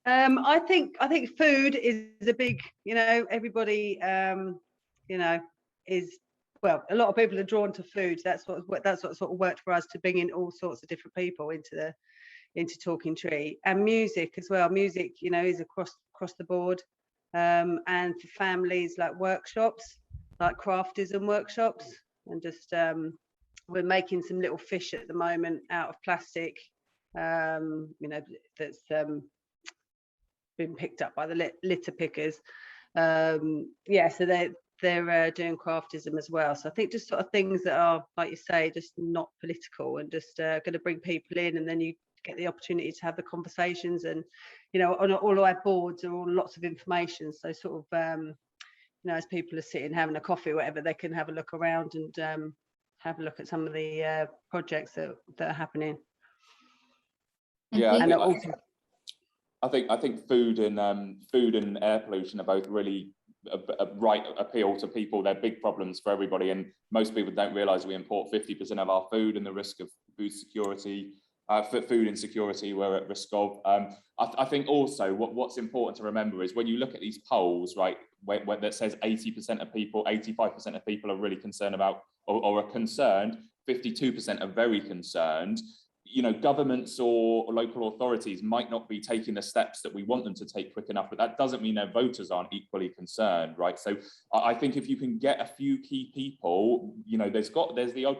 I think food is a big, everybody, is, well, a lot of people are drawn to food. That's what sort of worked for us to bring in all sorts of different people into Talking Tree, and music as well. Music, is across the board, and for families, like workshops, like craftism workshops, and just we're making some little fish at the moment out of plastic, that's been picked up by the litter pickers. So they're doing craftism as well. So I think just sort of things that are, like you say, just not political, and just going to bring people in, and then you get the opportunity to have the conversations. And on all our boards are all lots of information, so sort of as people are sitting having a coffee or whatever, they can have a look around and have a look at some of the projects that are happening. Yeah, and I think food and air pollution are both really right appeal to people. They're big problems for everybody, and most people don't realise we import 50% of our food, and the risk of food security, food insecurity, we're at risk of. I think also what's important to remember is when you look at these polls, right, where that says 80% of people, 85% of people are really concerned about or are concerned, 52% are very concerned. Governments or local authorities might not be taking the steps that we want them to take quick enough, but that doesn't mean their voters aren't equally concerned, right? So I think if you can get a few key people, there's the odd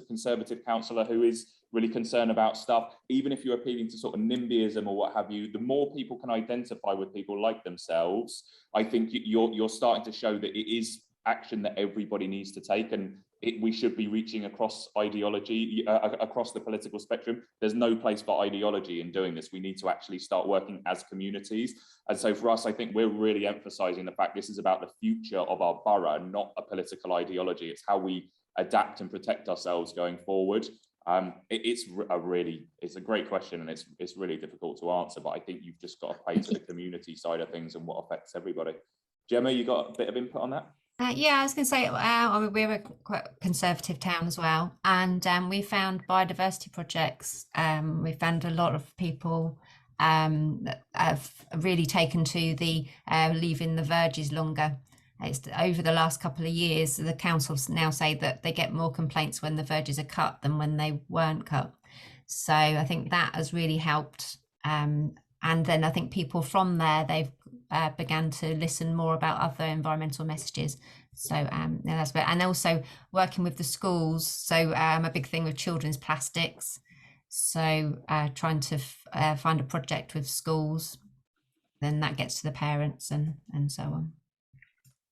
conservative councillor who is really concerned about stuff. Even if you're appealing to sort of NIMBYism or what have you, the more people can identify with people like themselves, I think you're starting to show that it is action that everybody needs to take, and we should be reaching across ideology, across the political spectrum. There's no place for ideology in doing this. We need to actually start working as communities. And so for us, I think we're really emphasising the fact this is about the future of our borough, not a political ideology. It's how we adapt and protect ourselves going forward. It's a great question, and it's really difficult to answer, but I think you've just got to play to the community side of things and what affects everybody. Gemma, you got a bit of input on that? Yeah, I was going to say, we're a quite conservative town as well, and we found biodiversity projects. We found a lot of people that have really taken to the leaving the verges longer. It's over the last couple of years, the councils now say that they get more complaints when the verges are cut than when they weren't cut. So I think that has really helped. And then I think people from there, they've began to listen more about other environmental messages. So that's better. And also working with the schools. So a big thing with children's plastics. So trying to find a project with schools, then that gets to the parents and so on.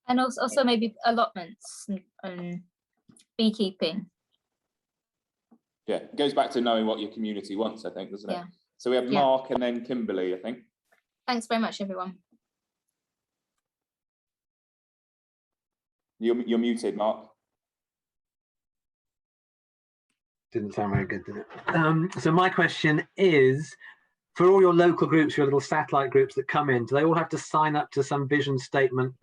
And also maybe allotments and beekeeping. Yeah, it goes back to knowing what your community wants, I think, doesn't it? Yeah. So we have Mark and then Kimberly, I think. Thanks very much, everyone. You're muted, Mark. Didn't sound very good, did it? So my question is, for all your local groups, your little satellite groups that come in, do they all have to sign up to some vision statement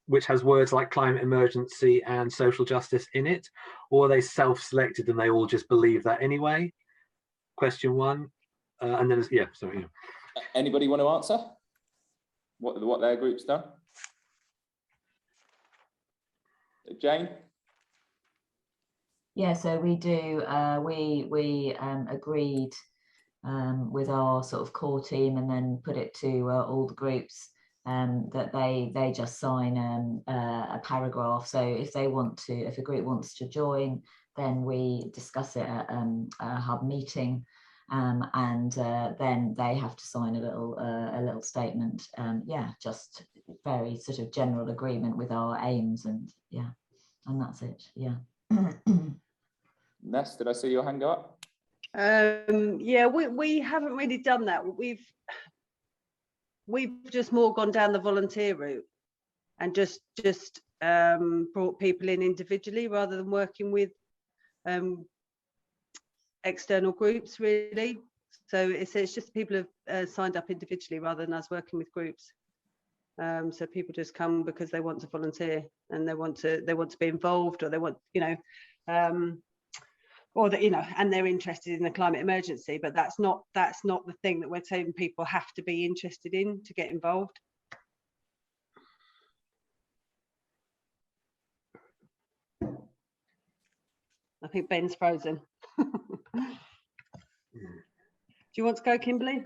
which has words like climate emergency and social justice in it, or are they self-selected and they all just believe that anyway? Question one. And then, Anybody want to answer what their group's done? Jane? Yeah, so we do. We agreed with our sort of core team, and then put it to all the groups, that they just sign a paragraph. So if they want to, if a group wants to join, then we discuss it at a hub meeting, and then they have to sign a little statement. Yeah, just very sort of general agreement with our aims, and yeah, and that's it. Yeah. Ness, did I see your hand go up? Yeah, we haven't really done that. We've just more gone down the volunteer route and just brought people in individually rather than working with external groups, really. So it's just people have signed up individually rather than us working with groups. So people just come because they want to volunteer and they want to be involved, or they want, you know, or that, you know, and they're interested in the climate emergency. But that's not the thing that we're saying people have to be interested in to get involved. I think Ben's frozen. Do you want to go, Kimberly?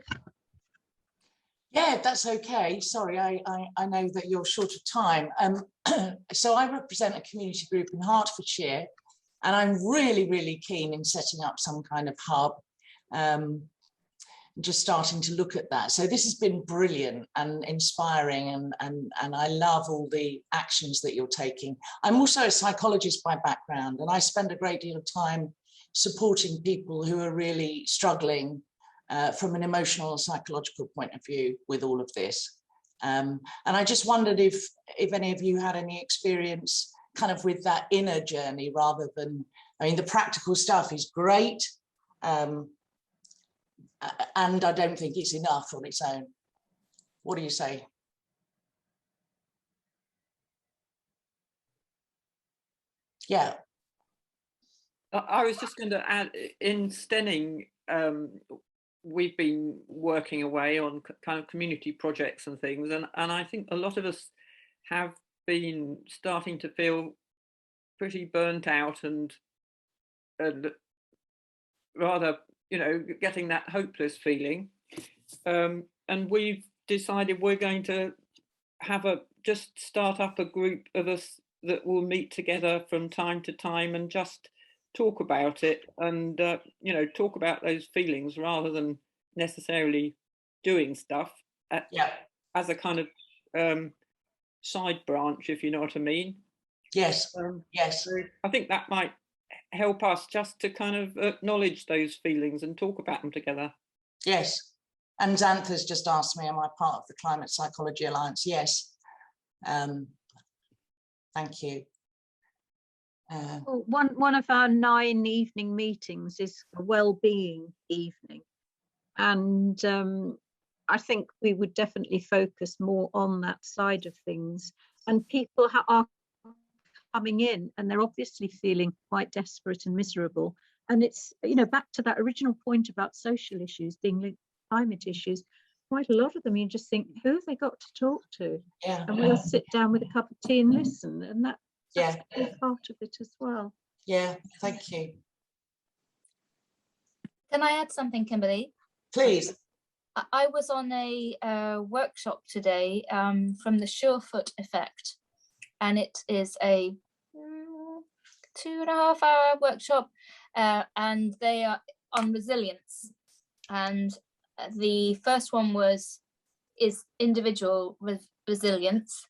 Yeah, that's okay. Sorry, I know that you're short of time. So I represent a community group in Hertfordshire, and I'm really, really keen in setting up some kind of hub, just starting to look at that. So this has been brilliant and inspiring, and I love all the actions that you're taking. I'm also a psychologist by background, and I spend a great deal of time supporting people who are really struggling from an emotional and psychological point of view with all of this. And I just wondered if any of you had any experience kind of with that inner journey, rather than, I mean, the practical stuff is great, and I don't think it's enough on its own. What do you say? Yeah. I was just going to add, in Stenning, we've been working away on kind of community projects and things, and I think a lot of us have been starting to feel pretty burnt out and rather, you know, getting that hopeless feeling, and we've decided we're going to have just start up a group of us that will meet together from time to time and just talk about it, and you know, talk about those feelings rather than necessarily doing stuff as a kind of side branch, if you know what I mean. Yes. Yes. So I think that might help us just to kind of acknowledge those feelings and talk about them together. Yes. And Xantha's just asked me, am I part of the Climate Psychology Alliance? Yes. Thank you. One of our 9 evening meetings is a well-being evening, and I think we would definitely focus more on that side of things. And people are coming in and they're obviously feeling quite desperate and miserable, and it's, you know, back to that original point about social issues being linked to climate issues. Quite a lot of them, you just think, who have they got to talk to? Yeah. And we'll sit down with a cup of tea and listen, and that's yeah, part of it as well. Yeah, thank you. Can I add something, Kimberly? Please. I was on a workshop today from the Seaford effect, and it is a 2.5-hour workshop, and they are on resilience. And the first one is individual resilience.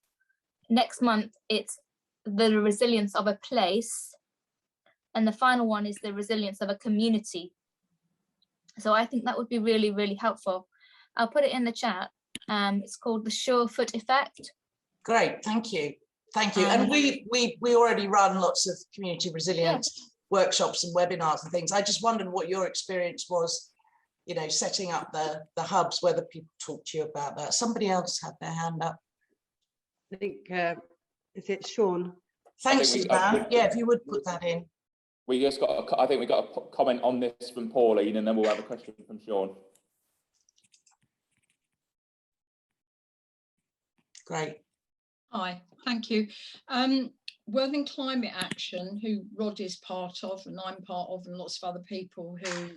Next month it's the resilience of a place, and the final one is the resilience of a community. So I think that would be really, really helpful. I'll put it in the chat. It's called the Seaford effect. Great, thank you. Thank you. And we already run lots of community resilience workshops and webinars and things. I just wondered what your experience was, you know, setting up the hubs, whether people talk to you about that. Somebody else had their hand up. I think, is it Sean? Thanks, Suzanne. Yeah, if you would put that in. We just got, I think we got a comment on this from Pauline, and then we'll have a question from Sean. Great. Hi, thank you. Worthing Climate Action, who Rod is part of and I'm part of, and lots of other people who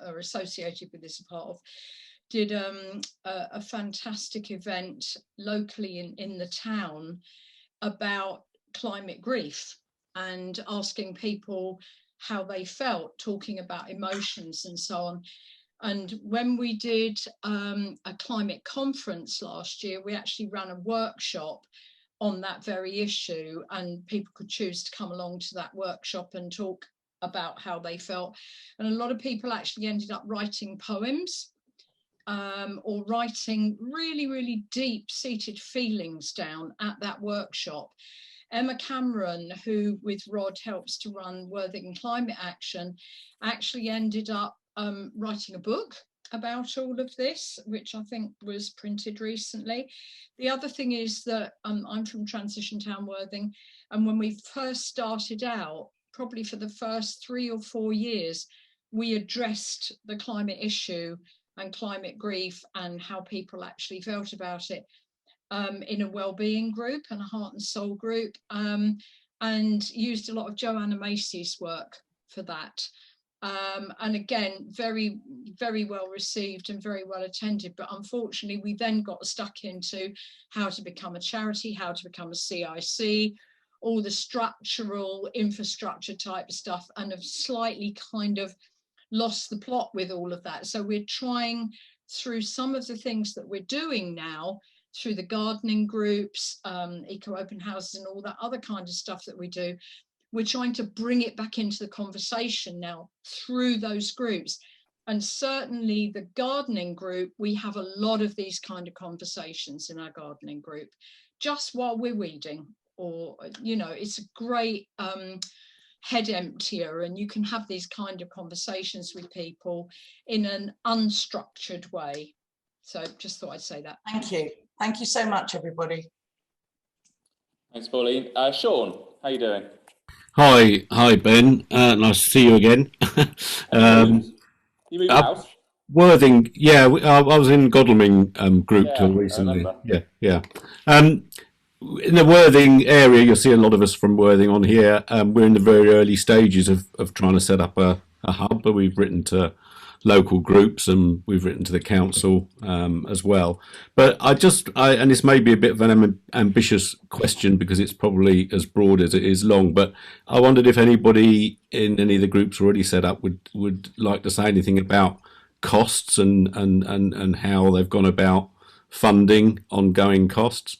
are associated with this are part of, did a fantastic event locally in the town about climate grief and asking people how they felt, talking about emotions and so on. And when we did a climate conference last year, we actually ran a workshop on that very issue, and people could choose to come along to that workshop and talk about how they felt. And a lot of people actually ended up writing poems or writing really deep-seated feelings down at that workshop. Emma Cameron, who with Rod helps to run Worthing Climate Action, actually ended up writing a book about all of this, which I think was printed recently. The other thing is that I'm from Transition Town Worthing, and when we first started out, probably for the first 3 or 4 years, we addressed the climate issue and climate grief and how people actually felt about it in a wellbeing group and a heart and soul group, and used a lot of Joanna Macy's work for that. And again, very well received and very well attended. But unfortunately, we then got stuck into how to become a charity, how to become a CIC, all the structural infrastructure type stuff, and have slightly kind of lost the plot with all of that. So we're trying through some of the things that we're doing now, through the gardening groups, eco open houses and all that other kind of stuff that we do, we're trying to bring it back into the conversation now through those groups. And certainly the gardening group, we have a lot of these kind of conversations in our gardening group, just while we're weeding, or, you know, it's a great head emptier, and you can have these kind of conversations with people in an unstructured way. So just thought I'd say that. Thank you. Thank you so much, everybody. Thanks, Pauline. Sean, how you doing? Hi, Ben. Nice to see you again. You moved house? Worthing, yeah. I was in Godalming group till recently. Yeah. In the Worthing area, you'll see a lot of us from Worthing on here. We're in the very early stages of trying to set up a hub, but we've written to local groups and we've written to the council as well. But and this may be a bit of an ambitious question because it's probably as broad as it is long, but I wondered if anybody in any of the groups already set up would like to say anything about costs and how they've gone about funding ongoing costs.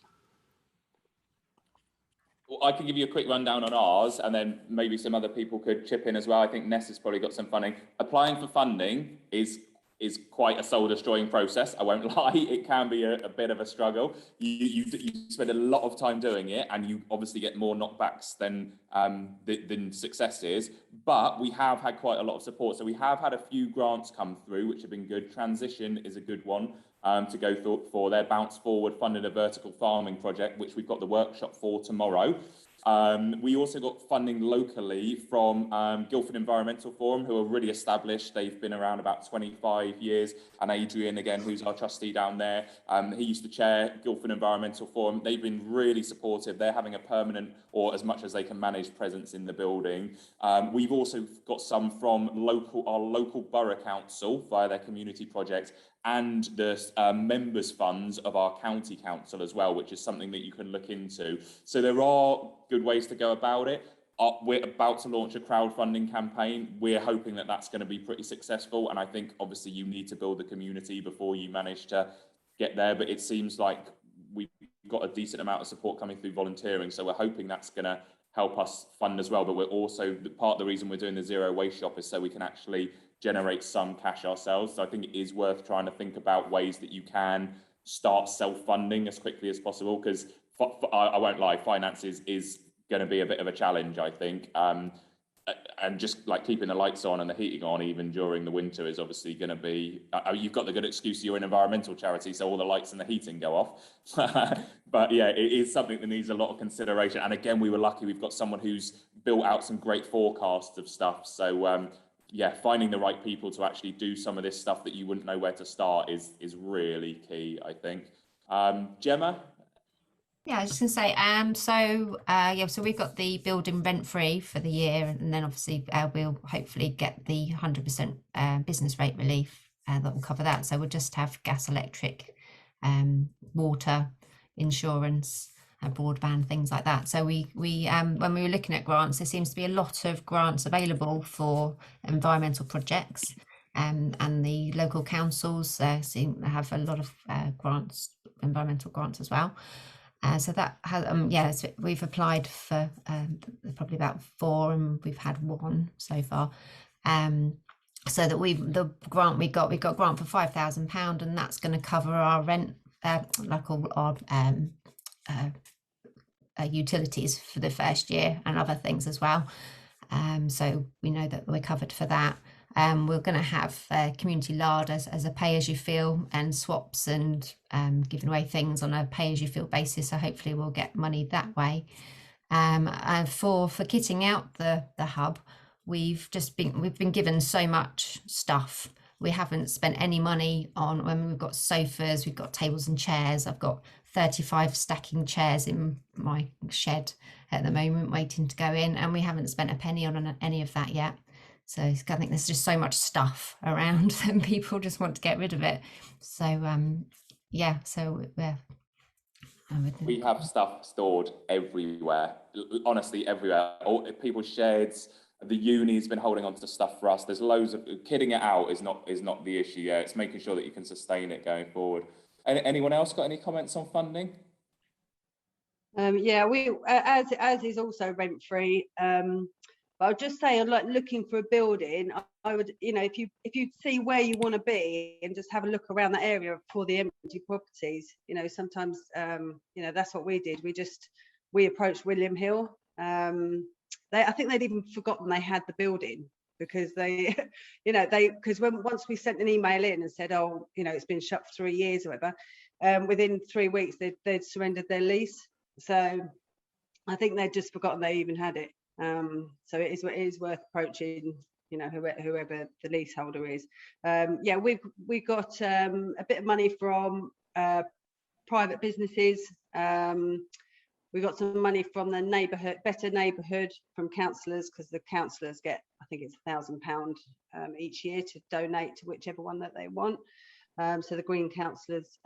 Well, I can give you a quick rundown on ours, and then maybe some other people could chip in as well. I think Ness has probably got some funding. Applying for funding is quite a soul-destroying process. I won't lie; it can be a bit of a struggle. You spend a lot of time doing it, and you obviously get more knockbacks than successes. But we have had quite a lot of support. So we have had a few grants come through, which have been good. Transition is a good one. To go for their Bounce Forward funded a vertical farming project, which we've got the workshop for tomorrow. We also got funding locally from Guildford Environmental Forum, who are really established. They've been around about 25 years. And Adrian, again, who's our trustee down there, he used to chair Guildford Environmental Forum. They've been really supportive. They're having a permanent, or as much as they can manage, presence in the building. We've also got some from our local borough council via their community project, and the members funds of our county council as well, which is something that you can look into. So there are good ways to go about it. We're about to launch a crowdfunding campaign. We're hoping that that's going to be pretty successful. And I think obviously you need to build the community before you manage to get there. But it seems like we've got a decent amount of support coming through volunteering. So we're hoping that's going to help us fund as well. But we're also, part of the reason we're doing the zero waste shop is so we can actually generate some cash ourselves. So I think it is worth trying to think about ways that you can start self-funding as quickly as possible, because I won't lie, finance is going to be a bit of a challenge, I think. And just like keeping the lights on and the heating on even during the winter is obviously going to be, you've got the good excuse you're an environmental charity, so all the lights and the heating go off. But yeah, it is something that needs a lot of consideration. And again, we were lucky, we've got someone who's built out some great forecasts of stuff. So yeah, finding the right people to actually do some of this stuff that you wouldn't know where to start is really key, I think. Gemma? Yeah, I was just gonna say, so we've got the building rent free for the year, and then obviously we'll hopefully get the 100% business rate relief that will cover that. So we'll just have gas, electric, water, insurance, broadband, things like that. So we when we were looking at grants, there seems to be a lot of grants available for environmental projects, and the local councils seem to have a lot of grants, environmental grants as well. So that has, so we've applied for probably about 4, and we've had 1 so far. So that the grant we got a grant for £5,000, and that's going to cover our rent, like all our utilities for the first year and other things as well. So we know that we're covered for that. We're going to have community lard as a pay-as-you-feel, and swaps, and giving away things on a pay-as-you-feel basis. So hopefully we'll get money that way. And for kitting out the hub, we've been given so much stuff. We haven't spent any money on, when we've got sofas, we've got tables and chairs. I've got 35 stacking chairs in my shed at the moment waiting to go in, and we haven't spent a penny on any of that yet. So I think there's just so much stuff around and people just want to get rid of it. So yeah, so we have stuff stored everywhere, honestly everywhere. All people's sheds, the uni's been holding on to stuff for us. There's loads of kidding it out is not the issue. Yeah, it's making sure that you can sustain it going forward. Anyone else got any comments on funding? Yeah, we as is also rent free. But I'll just say, like, looking for a building, I would, if you see where you want to be and just have a look around that area for the empty properties. Sometimes that's what we did. We approached William Hill. I think they'd even forgotten they had the building, because once we sent an email in and said, oh, it's been shut for 3 years or whatever, within 3 weeks they'd surrendered their lease. So I think they'd just forgotten they even had it. So it is worth approaching, whoever the leaseholder is. Yeah, we got a bit of money from private businesses. We got some money from the neighbourhood, Better Neighbourhood, from councillors, because the councillors get, I think it's £1,000 each year to donate to whichever one that they want. So the Green councillors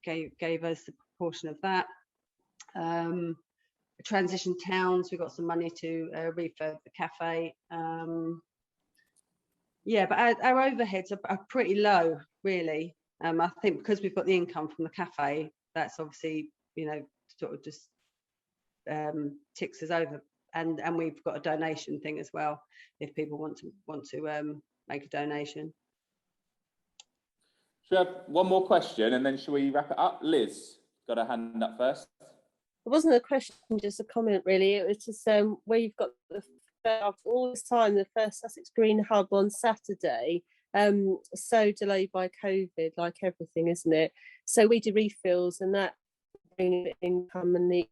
gave us a proportion of that. Transition towns, we got some money to refurb the cafe. Yeah, but our overheads are pretty low, really. I think because we've got the income from the cafe, that's obviously, sort of just ticks us over, and we've got a donation thing as well if people want to make a donation. Should we have one more question and then shall we wrap it up? Liz, got a hand up first. It wasn't a question, just a comment really. It was just where you've got all this time the first Sussex Green Hub on Saturday, so delayed by COVID, like everything, isn't it? So we do refills, and that bringing income and the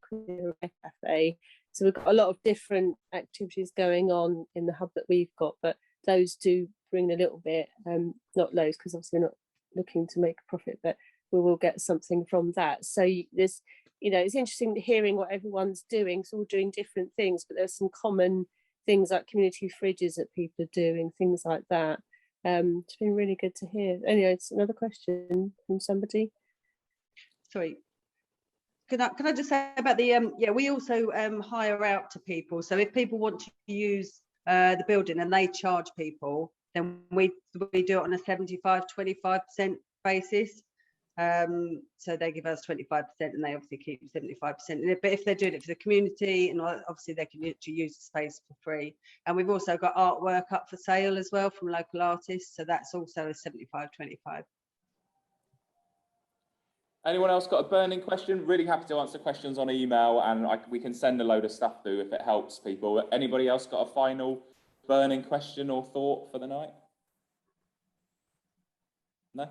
cafe. So we've got a lot of different activities going on in the hub that we've got, but those do bring a little bit, not loads, because obviously we're not looking to make a profit, but we will get something from that. So there's, it's interesting hearing what everyone's doing. It's all doing different things, but there's some common things like community fridges that people are doing, things like that. It's been really good to hear. Anyway, it's another question from somebody. Sorry. Can I just say about the yeah, we also hire out to people. So if people want to use the building and they charge people, then we do it on a 75-25% basis. So they give us 25% and they obviously keep 75%. But if they're doing it for the community, and obviously they can use the space for free. And we've also got artwork up for sale as well from local artists. So that's also a 75-25. Anyone else got a burning question? Really happy to answer questions on email, and we can send a load of stuff through if it helps people. Anybody else got a final burning question or thought for the night? No?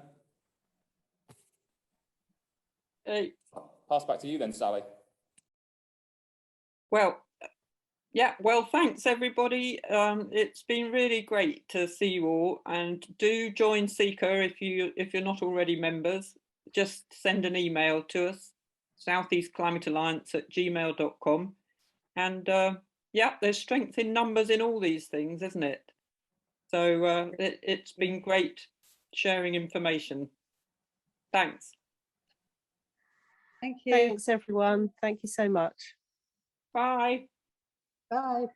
Pass back to you then, Sally. Well, yeah, well, thanks everybody. It's been really great to see you all, and do join SECA if you're not already members. Just send an email to us southeastclimatealliance@gmail.com. And yeah, there's strength in numbers in all these things, isn't it? So it's been great sharing information. Thanks. Thank you. Thanks, everyone. Thank you so much. Bye. Bye.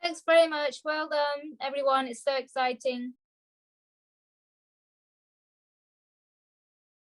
Thanks very much. Well done, everyone. It's so exciting.